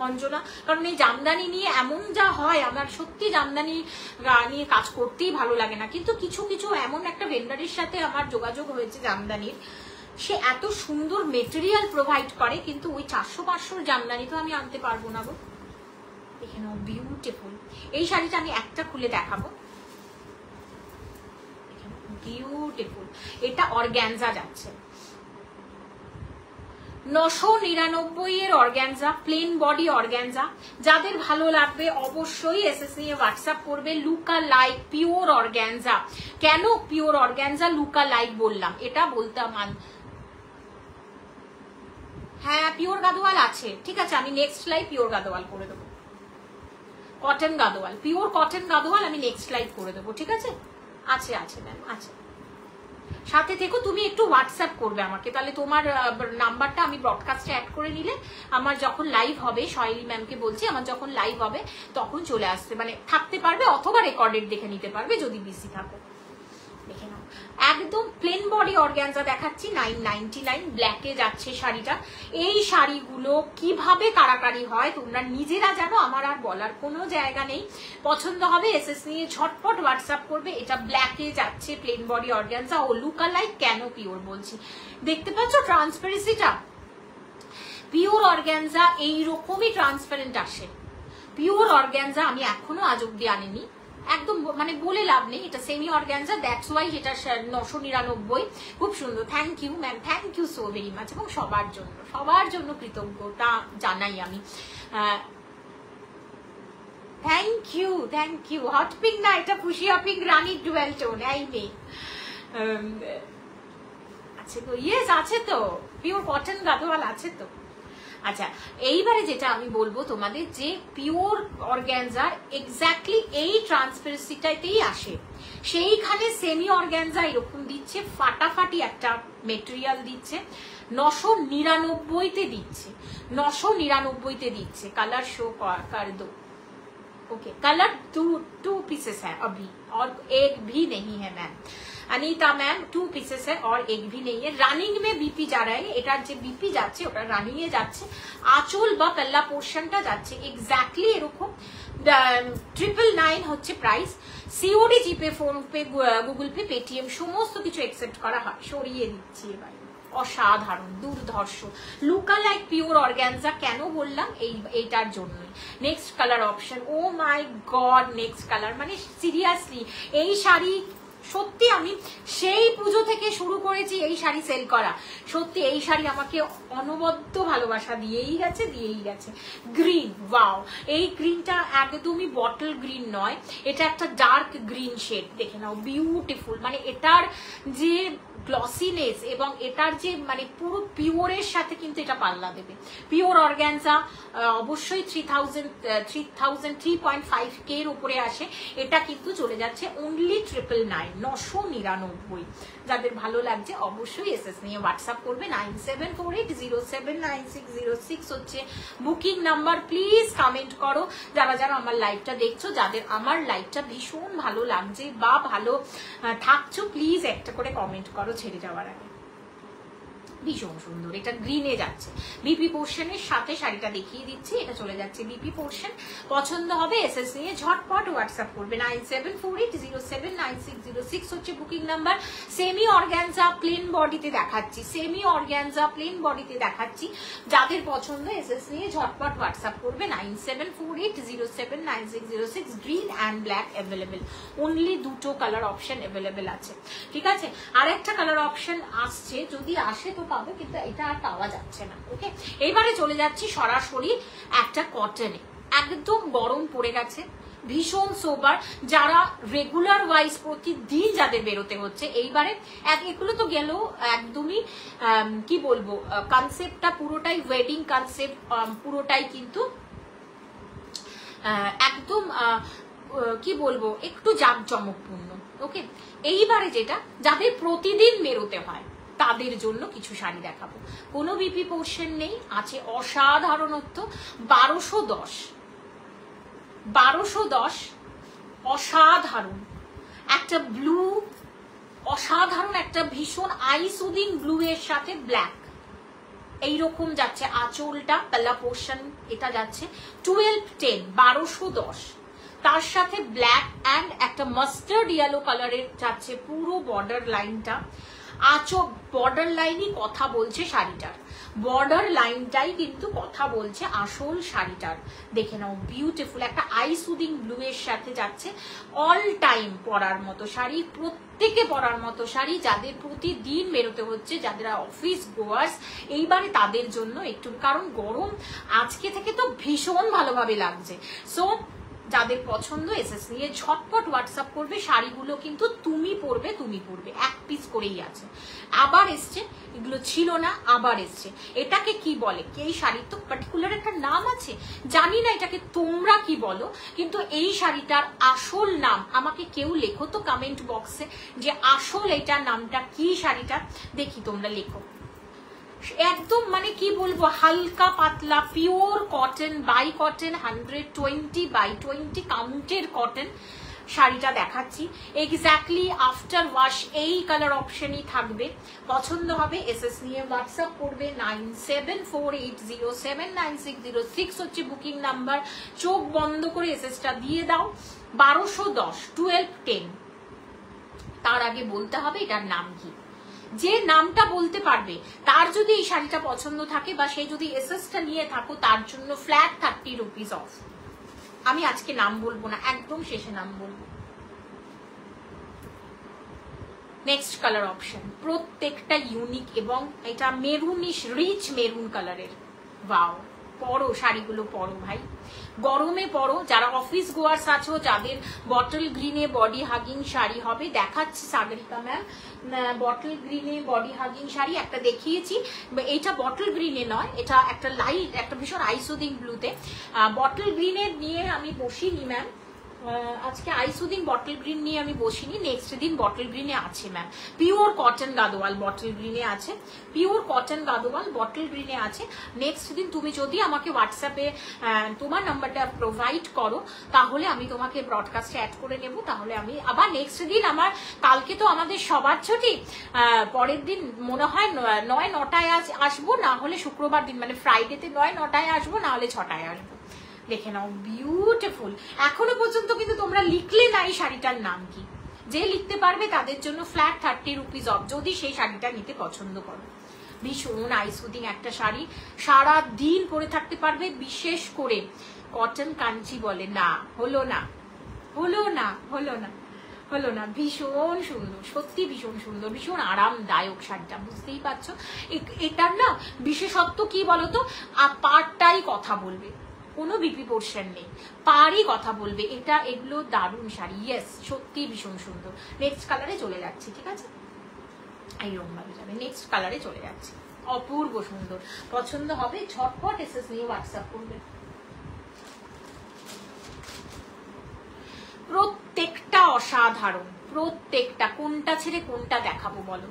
অঞ্জনা, কারণ এই জামদানি নিয়ে এমন যা হয় আমার সত্যি জামদানি নিয়ে কাজ করতেই ভালো লাগে না, কিন্তু কিছু কিছু এমন একটা ভেন্ডারের সাথে আমার যোগাযোগ হয়েছে জামদানির, সে এত সুন্দর মেটেরিয়াল প্রোভাইড করে, কিন্তু ওই 400-500 জামদানি তো আমি আনতে পারবো না গো। এখানে বিউটিফুল এই শাড়িটা আমি একটা খুলে দেখাবো, বিউটিফুল, এটা অর্গ্যানজা যাচ্ছে 999 এর অর্গ্যানজা, প্লেন বডি অর্গ্যানজা। যাদের ভালো লাগবে অবশ্যই এসএস নিয়ে হোয়াটসঅ্যাপ করবে। Look like pure organza. কেন পিওর অর্গ্যানজা লুকা লাইক বললাম, এটা বলতাম হ্যাঁ পিওর গাদোয়াল আছে, ঠিক আছে আমি নেক্সট লাইভ পিওর গাদোয়াল করে দেবো, cotton Gadwal, pure cotton Gadwal আমি নেক্সট লাইভ করে দেবো, ঠিক আছে? আছে আছে ম্যাম আছে, সাথে থেকো, তুমি একটু হোয়াটসঅ্যাপ করবে আমাকে, তাহলে তোমার নাম্বারটা আমি ব্রডকাস্টে অ্যাড করে নিলে আমার যখন লাইভ হবে, শৈলী ম্যামকে বলছি আমার যখন লাইভ হবে তখন চলে আসতে মানে থাকতে পারবে, অথবা রেকর্ডেড দেখে নিতে পারবে যদি বিসি থাকো। দেখে নাও একদম প্লেন বডি অর্গ্যানজা দেখাচ্ছি 999, ব্ল্যাকে যাচ্ছে শাড়িটা। এই শাড়িগুলো কিভাবে কারাকারি হয় তোমরা নিজেরা জানো, আমার আর বলার কোনো জায়গা নেই। পছন্দ হবে এসএস নিয়ে ঝটপট হোয়াটসঅ্যাপ করবে। এটা ব্ল্যাকে যাচ্ছে প্লেন বডি অর্গ্যানজা ও লুকা লাইক কেন পিওর বলছি, দেখতে পাচ্ছ ট্রান্সপারেন্সিটা, পিওর অর্গ্যানজা এইরকমই ট্রান্সপারেন্ট আসে। পিওর অর্গ্যানজা আমি এখনো আজ অব্দি আনিনি, একদম মানে বলে লাভ নেই, এটা সেমি অর্গ্যানজা, দ্যাটস ওয়াই এটা 999, খুব সুন্দর। Thank you ma'am, thank you so very much, এবং সবার জন্য কৃতজ্ঞতা জানাই আমি। থ্যাংক ইউ হট পিঙ্ক না, এটা ফুশিয়া পিঙ্ক রানী ডুয়েল টোন, এই মেয়ে আছে তো, ইয়েস আছে তো, পিওর কটন গাদোয়াল আছে তো। আচ্ছা এইবারে যেটা আমি বলবো তোমাদের, যে পিওর অর্গ্যানজার এক্স্যাক্টলি এই ট্রান্সপারেন্সিটাতেই আসে, সেইখানে সেমি অর্গ্যানজা এরকম দিচ্ছে, ফাটাফাটি একটা মেটেরিয়াল দিচ্ছে, 999-তে দিচ্ছে, 999-তে দিচ্ছে। কালার শো कर दो, ओके कलर टू पीसेस है अभी और एक भी नहीं है मैम। अनीता मैम 2 पीसेस है और एक भी नहीं है। रनिंग में बीपी जा रहा है, এটার যে বিপি যাচ্ছে ওটা রানিং এ যাচ্ছে, আঁচল বা পাল্লা পোর্শনটা যাচ্ছে এক্স্যাক্টলি এরকম। 999 হচ্ছে price, COD GPay, PhonePe, Google Pay, Paytm সমস্ত কিছু একসেপ্ট করা হয়। সরিয়ে দিচ্ছি এবার, অসাধারণ দুর্ধর্ষ লুকা লাইক পিওর অর্গ্যানজা কেন বললাম, এইটার জন্যই। নেক্সট কালার অপশন, ও মাই গড নেক্সট কালার, মানে সিরিয়াসলি এই শাড়ি সত্যি আমি সেই পুজো থেকে শুরু করেছি এই শাড়ি সেল করা, সত্যি এই শাড়ি আমাকে অনবদ্য ভালোবাসা দিয়েই গেছে। গ্রিন, ওয়াও, এই গ্রিনটা একদমই বটল গ্রিন নয়, এটা একটা ডার্ক গ্রিন শেড, দেখে নাও বিউটিফুল, মানে এটার যে গ্লসিনেস এবং এটার যে মানে পুরো পিওরের সাথে কিন্তু এটা পাল্লা দেবে। পিওর অর্গ্যানজা অবশ্যই 3.5K এর উপরে আসে, এটা কিন্তু চলে যাচ্ছে অনলি 999। যাদের ভালো লাগছে অবশ্যই এসএস নিয়ে হোয়াটসঅ্যাপ করবে। 9748079606 হচ্ছে বুকিং নাম্বার। প্লিজ কমেন্ট করো যারা যারা আমার লাইভটা দেখছো, যাদের আমার লাইভটা ভীষণ ভালো লাগছে বা ভালো থাকছো, প্লিজ একটা করে কমেন্ট করো ছেড়ে যাওয়ার আগে। ভীষণ সুন্দর, এটা গ্রিনে যাচ্ছে, বিপি পোর্শনের সাথে শাড়িটা দেখিয়ে দিচ্ছি, এটা চলে যাচ্ছে বিপি পোর্শন। পছন্দ হবে এসএস নিয়ে ঝটপট হোয়াটসঅ্যাপ করবে। 9748079606 হচ্ছে booking number. Semi organza plain বডিতে দেখাচ্ছি, যাদের পছন্দ এসএস নিয়ে ঝটপট হোয়াটসঅ্যাপ করবে। 9748079606, green and black available, only দুটো কালার অপশন অ্যাভেলেবেল আছে, ঠিক আছে? আর একটা কালার অপশন আসছে, যদি আসে তো পাবে, কিন্তু এটা আর পাওয়া যাচ্ছে না। ওকে, এইবারে চলে যাচ্ছি সরাসরি একটা কটনে, একদম গরম পড়ে গেছে, ভীষণ সোবার, যারা রেগুলার ওয়াইজ প্রতিদিন যাদের বেরোতে হচ্ছে, এইবারে এগুলো তো গেল একদমই কি বলবো, কনসেপ্টটা পুরোটাই ওয়েডিং কনসেপ্ট, পুরোটাই কিন্তু একদম কি বলবো একটু জাঁকজমকপূর্ণ। ওকে, এইবারে যেটা যাদের প্রতিদিন বেরোতে হয় তাদের জন্য কিছু শাড়ি দেখাবো, কোনো বিপি পোর্শন নেই, আছে অসাধারণত্ব। 1210 অসাধারণ একটা ব্লু অসাধারণ একটা ভীষণ আই সুদিং ব্লু এর সাথে ব্ল্যাক, এইরকম যাচ্ছে আঁচলটা, পাল্লা পোর্শন এটা যাচ্ছে 1210 1210, তার সাথে ব্ল্যাক অ্যান্ড একটা মাস্টার্ড ইয়েলো কালারের যাচ্ছে পুরো বর্ডার লাইনটা। বর্ডার লাইনই কথা বলছে শাড়িটার, বর্ডার লাইনটাই কিন্তু কথা বলছে আসল শাড়িটার। দেখে নাও বিউটিফুল একটা আই সুদিং ব্লু এর সাথে যাচ্ছে, অল টাইম পরার মতো শাড়ি, প্রত্যেকে পরার মতো শাড়ি, যাদের প্রতিদিন বেরোতে হচ্ছে, যাদের অফিস গোয়ার্স এইবারে তাদের জন্য একটু, কারণ গরম আজকে থেকে তো ভীষণ ভালোভাবে লাগছে। সো যাদের পছন্দ এসএস নিয়ে ঝটপট হোয়াটসঅ্যাপ করবে। শাড়িগুলো কিন্তু তুমি পরবে, এক পিস করেই আছে, আবার এসছে, এগুলো ছিল না আবার এসছে। এটাকে কি বলে, এই শাড়ির তো পার্টিকুলার একটা নাম আছে, জানি না এটাকে তোমরা কি বলো, কিন্তু এই শাড়িটার আসল নাম আমাকে কেউ লেখো তো কমেন্ট বক্সে যে আসল এটার নামটা কি শাড়িটা, দেখি তোমরা লেখো। একদম মানে কি বলবো, হালকা পাতলা পিওর কটন বাই কটন 120/20 কাউন্টের কটন শাড়িটা দেখাচ্ছি। এক্স্যাক্টলি আফটার ওয়াশ এই কালার অপশনই থাকবে। পছন্দ হবে এসএস নিয়ে হোয়াটসঅ্যাপ করবে। 9748079606 হচ্ছে বুকিং নাম্বার। চোখ বন্ধ করে এসএসটা দিয়ে দাও। 1210 1210। তার আগে বলতে হবে এটার নাম কি, যে নামটা বলতে পারবে তার যদি এই শাড়িটা পছন্দ থাকে বা সে যদি এসএসটা নিয়ে থাকো তার জন্য ফ্ল্যাট 30 রুপিস অফ। আমি আজকে নাম বলবো না, একদম শেষে নাম বলবো। নেক্সট কালার অপশন, প্রত্যেকটা ইউনিক এবং এটা মেরুনিশ রিচ মেরুন কালারের। ওয়াও, পরো শাড়িগুলো, পরো ভাই, গরমে পরো। যারা অফিস গোয়ার্স আছো, যাদের বটল গ্রিনে বডি হাগিং শাড়ি হবে, দেখাচ্ছি সাগরিকা ম্যাম, বটল গ্রিনে বডি হাগিং শাড়ি একটা দেখিয়েছি। এটা বটল গ্রিনে নয়, এটা একটা লাইট, একটা ভীষণ আইসুদিং ব্লুতে। বটল গ্রিনে নিয়ে আমি বসিনি ম্যাম, আজকে আইসুদিং বটল গ্রিন নিয়ে আমি বসিনি, নেক্সট দিন বটল গ্রিনে আছে ma'am. Pure cotton Gadwal bottle গ্রিনে আছে, পিওর কটন গাদোয়াল বটল গ্রিনে আছে। নেক্সট দিন তুমি যদি আমাকে হোয়াটসঅ্যাপে তোমার নাম্বারটা প্রোভাইড করো, তাহলে আমি তোমাকে ব্রডকাস্টে অ্যাড করে নেব। তাহলে আমি আবার নেক্সট দিন, আমার কালকে তো আমাদের সবার ছুটি, পরের দিন মনে হয় 9-9টায় আসবো, না হলে শুক্রবার দিন মানে ফ্রাইডেতে 9-9টায় আসবো, না হলে 6টায় আসবো। দেখে নাও বিউটিফুল। এখনো পর্যন্ত কিন্তু তোমরা লিখলে না এই শাড়িটার নাম কি, যে লিখতে পারবে তাদের জন্য ফ্ল্যাট 30 রুপিস অফ, যদি সেই শাড়িটা নিতে পছন্দ করো। ভীষণ আইসুদিং একটা শাড়ি, সারা দিন পরে থাকতে পারবে। বিশেষ করে কটন কাঞ্চি বলে না, হলো না হলো না হলো না হলো না, ভীষণ সুন্দর, সত্যি ভীষণ সুন্দর, ভীষণ আরামদায়ক শাড়িটা, বুঝতেই পারছো। এটার না বিশেষত্ব কি বলতো, পাটটাই কথা বলবে, কোনো বিপি পোর্শন নেই, পারই কথা বলবে। এটা এগুলো দারুণ শাড়ি, ইয়েস সত্যি ভীষণ সুন্দর। নেক্সট কালারে চলে যাচ্ছি, ঠিক আছে, এইরকম ভাবে যাবে। নেক্সট কালারে চলে যাচ্ছি, অপূর্ব সুন্দর। পছন্দ হবে ঝটপট এসএস নিয়ে হোয়াটসঅ্যাপ করবে। প্রত্যেকটা অসাধারণ, প্রত্যেকটা। কোনটা ছেড়ে কোনটা দেখাবো বলো।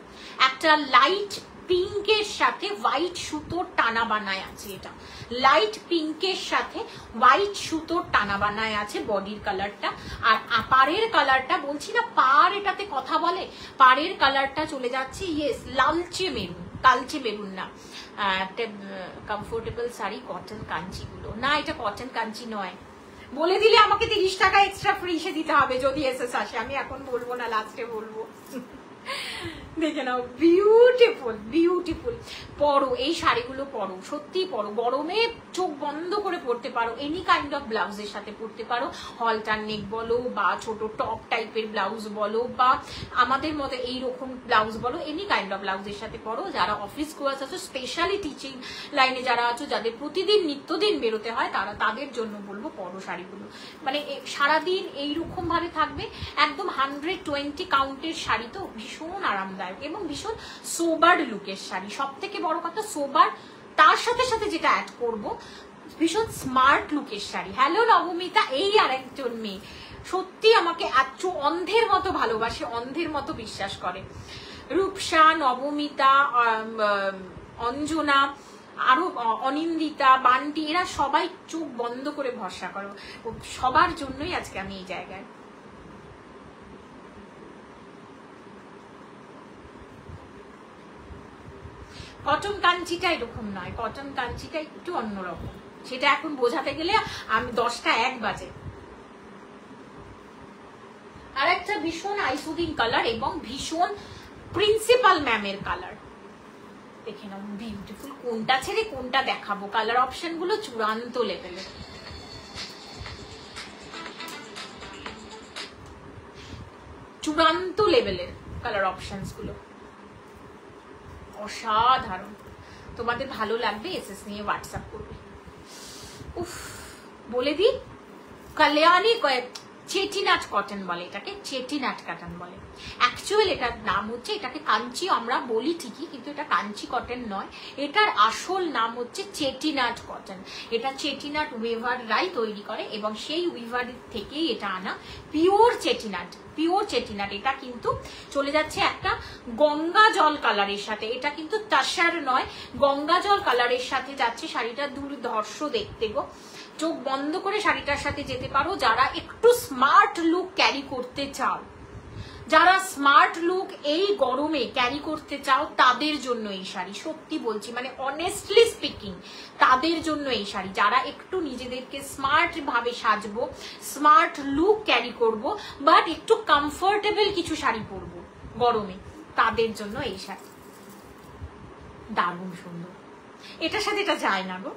একটা লাইট পিঙ্কের সাথে হোয়াইট সুতোর টানা বানায় আছে, এটা লাইট পিঙ্কের সাথে হোয়াইট সুতোর টানা বানায় আছে বডির কালারটা। আর পাড়ের কালারটা বলছি না, পাড় এটাতে কথা বলে, পাড়ের কালারটা চলে যাচ্ছে ইয়েস লালচে মেরুন, কালচে মেরুন না। একটা কমফোর্টেবল শাড়ি, কটন কাঞ্চিগুলো না, এটা কটন কাঞ্চি নয়। বলে দিলে আমাকে 30 টাকা এক্সট্রা ফ্রি সে দিতে হবে যদি এসএস আসে, আমি এখন বলবো না, লাস্টে বলবো। দেখে নাও বিউটিফুল বিউটিফুল। পরো এই শাড়িগুলো, পরো সত্যি পরো, গরমে চোখ বন্ধ করে পরতে পারো, এনি কাইন্ড অফ ব্লাউজের সাথে পরতে পারো, হলটার নেক বলো বা ছোট টপ টাইপের ব্লাউজ বলো বা আমাদের মতো এইরকম ব্লাউজ বলো, এনি কাইন্ড অফ ব্লাউজের সাথে পরো। যারা অফিস গোয়ার্স আছো, স্পেশালি টিচিং লাইনে যারা আছো, যাদের প্রতিদিন নিত্যদিন বেরোতে হয়, তাদের জন্য বলবো পরো শাড়িগুলো। মানে সারাদিন এইরকম ভাবে থাকবে, একদম 120 কাউন্টের শাড়ি, তো ভীষণ আরামদায়ক এবং ভীষণ সোবার লুকের শাড়ি। সব থেকে বড় কথা সোবার, তার সাথে সাথে যেটা অ্যাড করব, ভীষণ স্মার্ট লুকের শাড়ি। হ্যালো নবমিতা, এই আরেকজন মেয়ে সত্যি আমাকে এত অন্ধের মতো ভালোবাসে, অন্ধের মতো বিশ্বাস করে। রূপসা, নবমিতা, অঞ্জনা, আরো অনিন্দিতা, বান্টি, এরা সবাই চোখ বন্ধ করে ভরসা করো। সবার জন্যই আজকে আমি এই জায়গায়। কটন কাঞ্চিটা এরকম নয়, কটন কাঞ্চিটা একটু অন্যরকম, সেটা এখন বোঝাতে গেলে আমি 10টা 1 বাজে। আর একটা ভীষণ আইসুদিং কালার এবং ভীষণ প্রিন্সিপাল ম্যামের কালার, দেখে নাও বিউটিফুল। কোনটা ছেড়ে কোনটা দেখাবো, কালার অপশন গুলো চূড়ান্ত লেভেলের, চূড়ান্ত লেভেলের কালার অপশনস গুলো, অসাধারণ। তোমাদের ভালো লাগবে, এসএস নিয়ে হোয়াটসঅ্যাপ করবে। উফ, বলে দিই, কল্যাণী চেটিনাট কটন বলে এটাকে, চেটিনাট কটন বলে। অ্যাকচুয়াল এটার নাম হচ্ছে, এটাকে কাঞ্চি আমরা বলি ঠিকই, কিন্তু এটা কাঞ্চি কটন নয়, এটার আসল নাম হচ্ছে চেটিনাট কটন। এটা চেটিনাট ওয়েভাররাই তৈরি করে এবং সেই ওয়েভার থেকেই এটা আনা পিওর চেটিনাট, পিওর চেটিনাট। এটা কিন্তু চলে যাচ্ছে একটা গঙ্গা জল কালারের সাথে, এটা কিন্তু তাসার নয়, গঙ্গা জল কালারের সাথে যাচ্ছে। শাড়িটা দুর্ধর্ষ দেখতে গো, চোখ বন্ধ করে শাড়িটার সাথে যেতে পারো যারা একটু স্মার্ট লুক ক্যারি করতে চাও, যারা স্মার্ট লুক এই গরমে ক্যারি করতে চাও তাদের জন্য এই শাড়ি, সত্যি বলছি, মানে অনেস্টলি স্পিকিং তাদের জন্য এই শাড়ি। যারা একটু নিজেদেরকে স্মার্ট ভাবে সাজবো, স্মার্ট লুক ক্যারি করব, বাট একটু কমফোর্টেবল কিছু শাড়ি পরবো গরমে, তাদের জন্য এই শাড়ি। দারুণ সুন্দর, এটার সাথে এটা যায় না গো,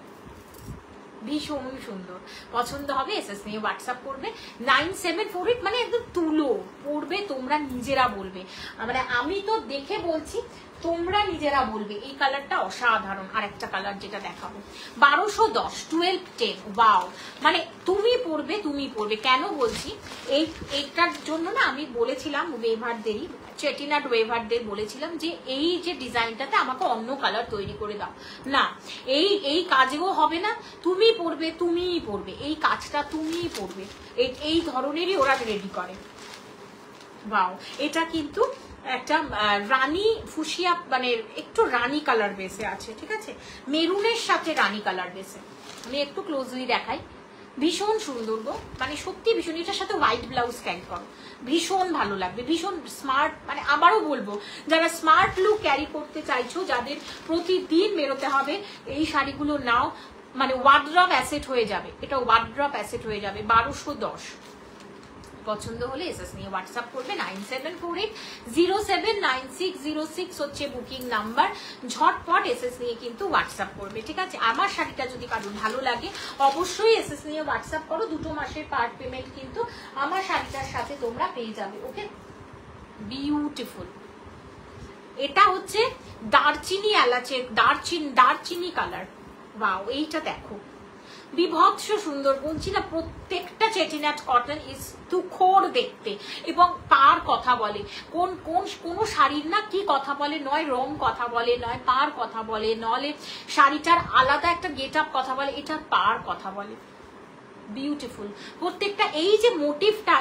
ভীষণ সুন্দর। পছন্দ হবে এসএস নিয়ে হোয়াটসঅ্যাপ করবে 9748, মানে একদম তুলো পড়বে, তোমরা নিজেরা বলবে, মানে আমি তো দেখে বলছি, তোমরা নিজেরা বলবে এই কালারটা অসাধারণ। আর একটা কালার যেটা দেখাবো 1210 1210, ওয়াও, মানে তুমি পড়বে, তুমি পড়বে। কেন বলছি, এইটার জন্য না আমি বলেছিলাম ওয়েভারদেরই, চেটিনাট ওয়েভারদের বলেছিলাম যে এই যে ডিজাইনটাতে আমাকে অন্য কালার তৈরি করে দাও না, এই কাজেও হবে না, তুমি পড়বে, তুমিই পড়বে, এই কাজটা তুমিই পড়বে, এই ধরনেরই ওরা রেডি করে। ওয়াও, এটা কিন্তু একটা রানী ফুসিয়া, মানে একটু রানী কালার বেসে আছে, ঠিক আছে, মেরুনের সাথে রানী কালার বেসে। আমি একটু ক্লোজলি দেখাই, ভীষণ সুন্দর গো, মানে সত্যি ভীষণ। এটার সাথে হোয়াইট ব্লাউজ ক্যারি করো, ভীষণ ভালো লাগবে, ভীষণ স্মার্ট। মানে আবারও বলবো, যারা স্মার্ট লুক ক্যারি করতে চাইছো, যাদের প্রতিদিন বেরোতে হবে, এই শাড়িগুলো নাও, মানে ওয়ার্ড্রপ অ্যাসেট হয়ে যাবে, এটা ওয়ার্ড্রপ অ্যাসেট হয়ে যাবে। 1210 পছন্দ হলে এসএস নিয়ে হোয়াটসঅ্যাপ করবে 9748079606 হচ্ছে বুকিং নাম্বার। ঝটপট এসএস নিয়ে কিন্তু হোয়াটসঅ্যাপ করবে, ঠিক আছে। আমার শাড়িটা যদি কারোর ভালো লাগে অবশ্যই এসএস নিয়ে হোয়াটসঅ্যাপ করো, 2 মাসের পার্ট পেমেন্ট কিন্তু আমার শাড়িটার সাথে তোমরা পেয়ে যাবে। ওকে, বিউটিফুল। এটা হচ্ছে দারচিনি এলাচের, দারচিনি কালার। ওয়াও, এইটা দেখো বিভৎস সুন্দর, বলছি না, প্রত্যেকটা চেটিনাট কটন ইজ তুখোর দেখতে এবং পার কথা বলে। কোন শাড়ির না কি কথা বলে, নয় রং কথা বলে, নয় পার কথা বলে, নলে শাড়িটার আলাদা একটা গেট আপ কথা বলে, এটার পার কথা বলে। বিউটিফুল প্রত্যেকটা। এই যে মোটিভটা,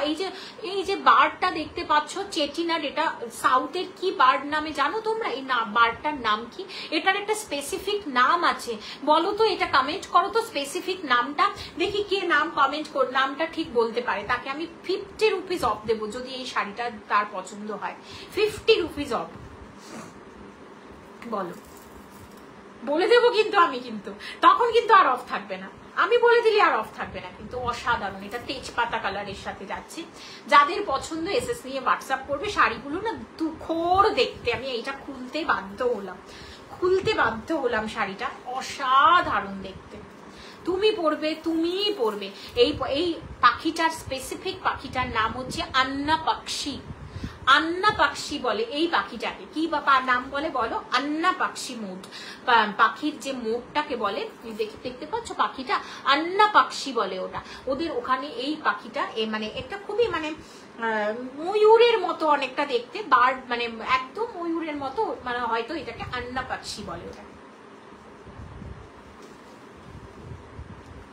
এই যে বার্ডটা দেখতে পাচ্ছ চেটিনাট, এটা সাউথের কি বার্ড নামে জানো তোমরা? এই বার্ডটার নাম কি? এটার একটা স্পেসিফিক নাম আছে, বলো তো, এটা কমেন্ট করো তো স্পেসিফিক নামটা, দেখি কে নাম কমেন্ট কর, নামটা ঠিক বলতে পারে, তাকে আমি 50 রুপিস অফ দেবো যদি এই শাড়িটা তার পছন্দ হয়। 50 রুপিস অফ, বলো, বলে দেবো কিন্তু আমি, কিন্তু তখন কিন্তু আর অফ থাকবে না, আমি বলে দিলে আর অফ থাকবে না। কিন্তু অসাধারণ, এটা তেজপাতা কালারের সাথে যাচ্ছে। যাদের পছন্দ এসএস নিয়ে হোয়াটসঅ্যাপ করবে। শাড়িগুলো না তুখোর দেখতে, আমি এইটা খুলতে বাধ্য হলাম, শাড়িটা অসাধারণ দেখতে। তুমি পরবে, তুমিই পরবে। এই পাখিটার স্পেসিফিক পাখিটার নাম হচ্ছে আন্না পাখি। আন্না পাখি বলে এই পাখিটাকে, কি বা নাম বলে বলো? আন্না পাখি মোড, পাখির যে মোডটাকে বলে, দেখতে পাচ্ছ পাখিটা, আন্না পাখি বলে ওটা ওদের ওখানে। এই পাখিটা মানে একটা খুবই মানে ময়ূরের মতো অনেকটা দেখতে, বার্ড মানে একদম ময়ূরের মতো, মানে হয়তো এটাকে আন্না পাখি বলে ওটা।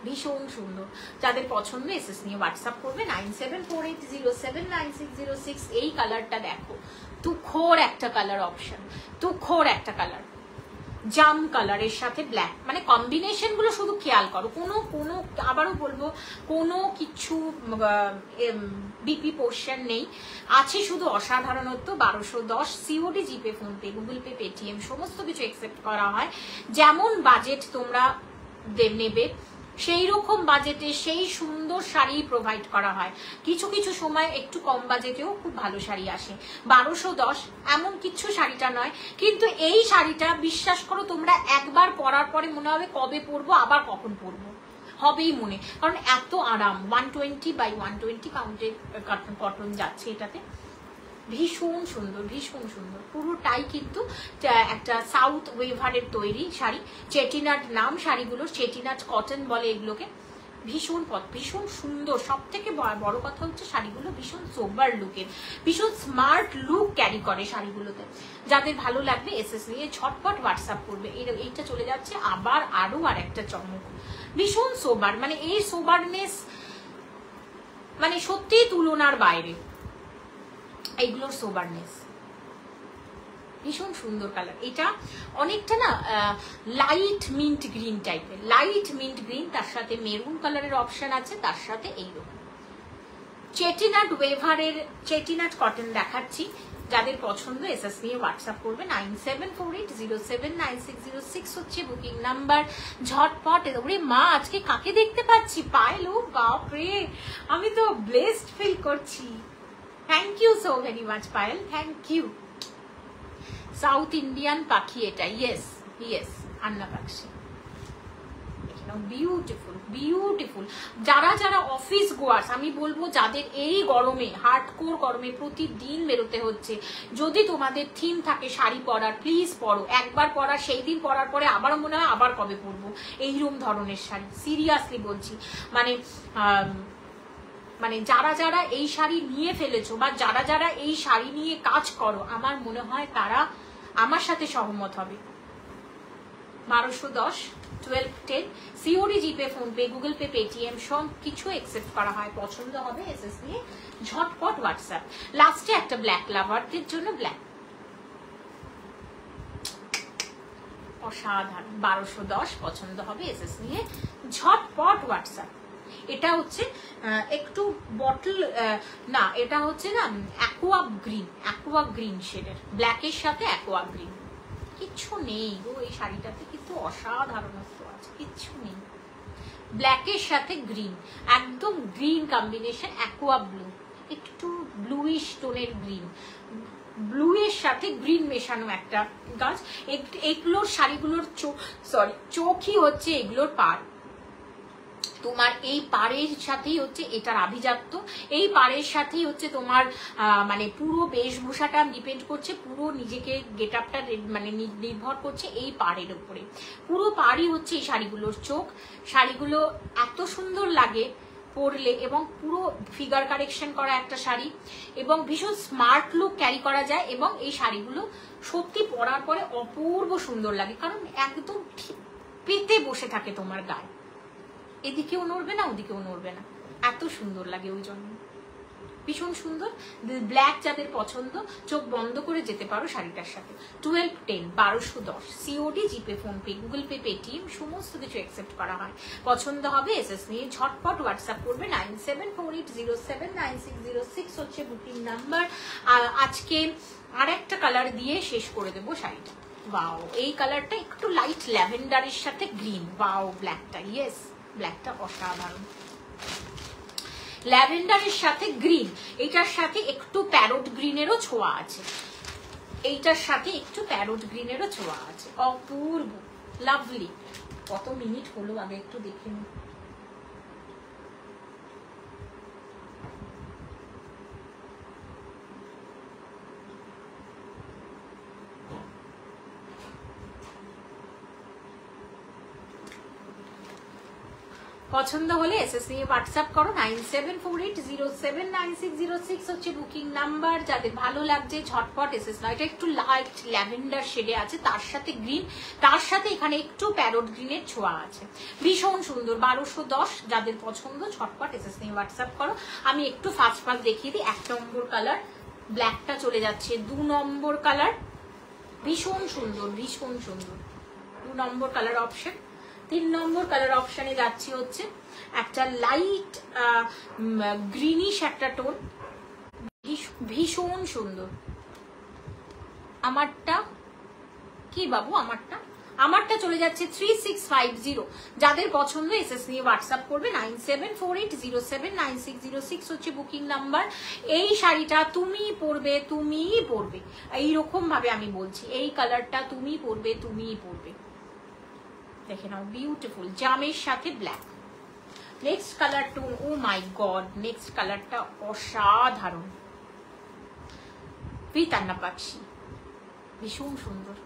ভীষণ সুন্দর, যাদের পছন্দ এসএস নিয়ে হোয়াটসঅ্যাপ করবে 9748079606। এই কালারটা দেখো, তুখোর একটা কালার অপশন, তুখোর একটা কালার, জাম কালারের সাথে ব্ল্যাক, মানে কম্বিনেশন গুলো শুধু খেয়াল করো, কোনো আবারও বলবো কোনো কিছু বিপি পোর্শন নেই, আছে শুধু অসাধারণত্ব। 1210 সিওডি, জিপে, ফোনপে, গুগল পে, পেটিএম সমস্ত কিছু অ্যাকসেপ্ট করা হয়। যেমন বাজেট তোমরা নেবে সেই রকম বাজেটে সেই সুন্দর শাড়ি প্রোভাইড করা হয়। কিছু কিছু সময় একটু কম বাজেটেও খুব ভালো শাড়ি আসে। 1210 এমন কিছু শাড়িটা নয়, কিন্তু এই শাড়িটা বিশ্বাস করো তোমরা একবার পরার পরে মনে হবে কবে পরবো, আবার কখন পরবো, হবেই মনে, কারণ এত আরাম। 120x120 কাউন্টের কটন যাচ্ছে এটাতে, ভীষণ সুন্দর, ভীষণ সুন্দর। পুরোটাই কিন্তু একটা সাউথ ওয়েভারের তৈরি শাড়ি। চেটিনাট নাম শাড়িগুলোর, চেটিনাট কটন বলে এগুলোকে। ভীষণ সুন্দর। সব থেকে বড় কথা হচ্ছে শাড়িগুলো ভীষণ সোবার লুকের, ভীষণ স্মার্ট লুক ক্যারি করে শাড়িগুলোতে। যাদের ভালো লাগবে এসএস নিয়ে ঝটপট হোয়াটসঅ্যাপ করবে। এইটা চলে যাচ্ছে আবার আরো আর একটা চমক, ভীষণ সোবার, মানে এই সোবারনেস মানে সত্যিই তুলনার বাইরে এইগুলোর সোবারনেস। ভীষণ সুন্দর কালার, এটা অনেকটা না লাইট মিন্ট গ্রিন টাইপের, লাইট মিন্ট গ্রিন, তার সাথে মেরুন কালারের অপশন আছে, তার সাথে এইরকম চেটিনাট ওয়েভারের চেটিনাট কটন দেখাচ্ছি। যাদের পছন্দ এসএস নিয়ে হোয়াটসঅ্যাপ করবে। 9748079606 হচ্ছে বুকিং নাম্বার। ঝটপট। ওরে মা, আজকে কাকে দেখতে পাচ্ছি? পায়েল। ও বাপ রে, আমি তো ব্লেসড ফিল করছি। Thank you so very much Payel, thank you. South Indian পাখি এটা, ইয়েস ইয়েস, আন্না পাখি। Beautiful beautiful. যারা যারা অফিস গোয়ার্স, আমি বলবো যাদের এই গরমে, হার্ডকোর গরমে প্রতিদিন বেরোতে হচ্ছে, যদি তোমাদের থিম থাকে শাড়ি পরার, প্লিজ পরো। একবার পরা, সেই দিন পরার পরে আবার মনে হয় আবার কবে পরবো, এইরকম ধরনের শাড়ি। সিরিয়াসলি বলছি, মানে যারা যারা এই শাড়ি নিয়ে ফেলেছো বা যারা যারা এই শাড়ি নিয়ে কাজ করো, আমার মনে হয় তারা আমার সাথে সহমত হবে। 1210 1210 সিওডি, জিপে, ফোনপে, গুগল পে, পেটিএম সব কিছু অ্যাকসেপ্ট করা হয়। পছন্দ হবে এসএস নিয়ে ঝটপট হোয়াটসঅ্যাপ। লাস্টে একটা ব্ল্যাক লাভারদের জন্য ব্ল্যাক, অসাধারণ। 1210 পছন্দ হবে এসএস নিয়ে ঝটপট হোয়াটসঅ্যাপ। এটা হচ্ছে একটু বটল না, এটা হচ্ছে না অ্যাকোয়া গ্রিন শেডের, ব্ল্যাকের সাথে অ্যাকোয়া গ্রিন। কিচ্ছু নেই গো এই শাড়িটাতে, কিন্তু অসাধারণত্ব আছে, কিচ্ছু নেই। ব্ল্যাকের সাথে গ্রিন, একদম গ্রিন কম্বিনেশন, অ্যাকোয়া ব্লু, একটু ব্লুইশ টোনের গ্রিন, ব্লু এর সাথে গ্রিন মেশানো একটা গাছ। এগুলোর শাড়িগুলোর চোখই হচ্ছে এগুলোর পাড়। তোমার এই পাড়ের সাথেই হচ্ছে এটার আভিজাত্য, এই পাড়ের সাথেই হচ্ছে তোমার মানে পুরো বেশভূষাটা ডিপেন্ড করছে, পুরো নিজেকে গেট আপটা মানে নির্ভর করছে এই পাড়ের উপরে। পুরো পাড়ই হচ্ছে এই শাড়িগুলোর চোখ। শাড়িগুলো এত সুন্দর লাগে পরলে, এবং পুরো ফিগার কারেকশন করা একটা শাড়ি, এবং ভীষণ স্মার্ট লুক ক্যারি করা যায়। এবং এই শাড়িগুলো সত্যি পরার পরে অপূর্ব সুন্দর লাগে, কারণ একদম পেতে বসে থাকে তোমার গায়ে, এদিকেও নড়বে না ওদিকেও নড়বে না, এত সুন্দর লাগে। ওই জন্য ভীষণ সুন্দর। ব্ল্যাক যাদের পছন্দ, চোখ বন্ধ করে যেতে পারো শাড়িটার সাথে। 1210 1210 সিওডি, জিপে, ফোনপে, গুগল পে, পেটিএম সমস্ত কিছু অ্যাকসেপ্ট করা হয়। পছন্দ হবে এসএস নিয়ে ঝটপট হোয়াটসঅ্যাপ করবে। 9748079606 হচ্ছে বুকিং নাম্বার। আজকে আর একটা কালার দিয়ে শেষ করে দেবো শাড়িটা। ওয়াও, এই কালারটা একটু লাইট ল্যাভেন্ডারের সাথে গ্রিন। ওয়াও, ব্ল্যাকটা, ইয়েস ব্ল্যাকটা অসাধারণ। ল্যাভেন্ডারের সাথে গ্রিন, এইটার সাথে একটু প্যারোট গ্রিনেরও ছোঁয়া আছে, এইটার সাথে একটু প্যারোট গ্রিনেরও ছোঁয়া আছে। অপূর্ব, লাভলি। কত মিনিট হলো আগে একটু দেখে নিই। পছন্দ হলে এসএস নিয়ে হোয়াটসঅ্যাপ করো। 9748079606 হচ্ছে বুকিং নাম্বার। যাদের ভালো লাগছে ঝটপট এসএস না। এটা একটু লাইট ল্যাভেন্ডার শেডে আছে, তার সাথে গ্রিন, তার সাথে এখানে একটু প্যারোট গ্রিনের ছোঁয়া আছে, ভীষণ সুন্দর। 1210 যাদের পছন্দ ঝটপট এসএস নিয়ে হোয়াটসঅ্যাপ করো। আমি একটু ফাস্ট দেখিয়ে দিই। 1 নম্বর কালার ব্ল্যাকটা চলে যাচ্ছে, 2 নম্বর কালার ভীষণ সুন্দর, ভীষণ সুন্দর, নম্বর কালার অপশন। 3 নম্বর কালার অপশনে যাচ্ছি হচ্ছে একটা লাইট গ্রিনিশ একটা টোন, ভীষণ সুন্দর। আমারটা কি বাবু, আমারটা চলে যাচ্ছে 3650। যাদের পছন্দ এসএস নিয়ে হোয়াটসঅ্যাপ করবে। 9748079606 হচ্ছে বুকিং নাম্বার। এই শাড়িটা তুমি পরবে, তুমিই পরবে, এইরকম ভাবে আমি বলছি, এই কালারটা তুমি পরবে, তুমিই পরবে। দেখে নাও, বিউটিফুল জামের সাথে ব্ল্যাক। নেক্সট কালার টোন, ও মাই গড, নেক্সট কালারটা অসাধারণ, পিতান্না পাচ্ছি, ভীষণ সুন্দর।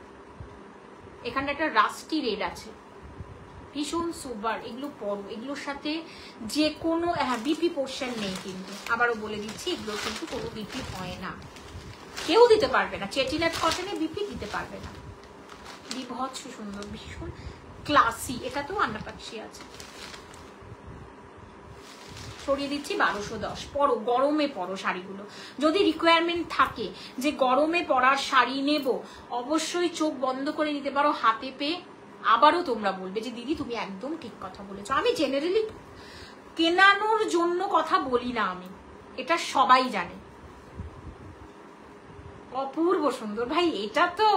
এখানে একটা রাস্টি রেড আছে, ভীষণ সুপার। এগুলো পরো, এগুলোর সাথে যে কোনো, হ্যাঁ বিপি পোর্শন নেই কিন্তু, আবারও বলে দিচ্ছি এগুলো কিন্তু কোনো বিপি হয় না, কেউ দিতে পারবে না। চেটিনাট কটনে বিপি দিতে পারবে না। বিভৎস সুন্দর, ভীষণ ক্লাসি। এটাতেও আন্নাপাক্ষি আছে। সরিয়ে দিচ্ছি 1210। পরো, গরমে পরো শাড়িগুলো। যদি রিকোয়ারমেন্ট থাকে যে গরমে পরার শাড়ি নেব, অবশ্যই চোখ বন্ধ করে নিতে পারো হাতে পেয়ে। আবারও তোমরা বলবে যে দিদি তুমি একদম ঠিক কথা বলেছো। আমি জেনারেলি কেনানোর জন্য কথা বলি না, আমি এটা সবাই জানে। অপূর্ব সুন্দর ভাই, এটা তো,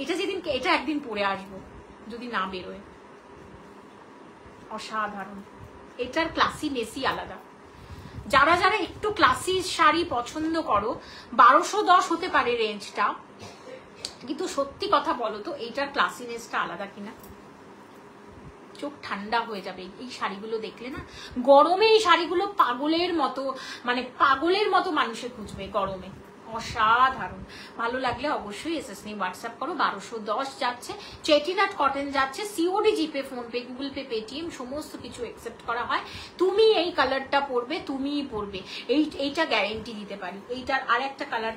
এটা যেদিন, এটা একদিন পরে আসবো যদি না বেরোয়। অসাধারণ। এটার ক্লাসি মেসি আলাদা। যারা যারা একটু ক্লাসি শাড়ি পছন্দ করো, 1210 হতে পারে রেঞ্জটা, কিন্তু সত্যি কথা বলো তো এইটার ক্লাসিনেসটা আলাদা কিনা। চোখ ঠান্ডা হয়ে যাবে এই শাড়িগুলো দেখলে না। গরমে এই শাড়িগুলো পাগলের মতো, মানে পাগলের মতো মানুষে খুঁজবে গরমে। অসাধারণ। ভালো লাগলে অবশ্যই এসএস নিয়ে হোয়াটসঅ্যাপ করো। 1210 যাচ্ছে, চেটিনাট কটন যাচ্ছে, সিওডি, জিপে, ফোনপে, গুগল পে, পেটিএম সমস্ত কিছু অ্যাকসেপ্ট করা হয়। তুমি এই কালারটা পরবে, তুমিই পরবে, এইটা গ্যারেন্টি দিতে পারি। এইটার আর একটা কালার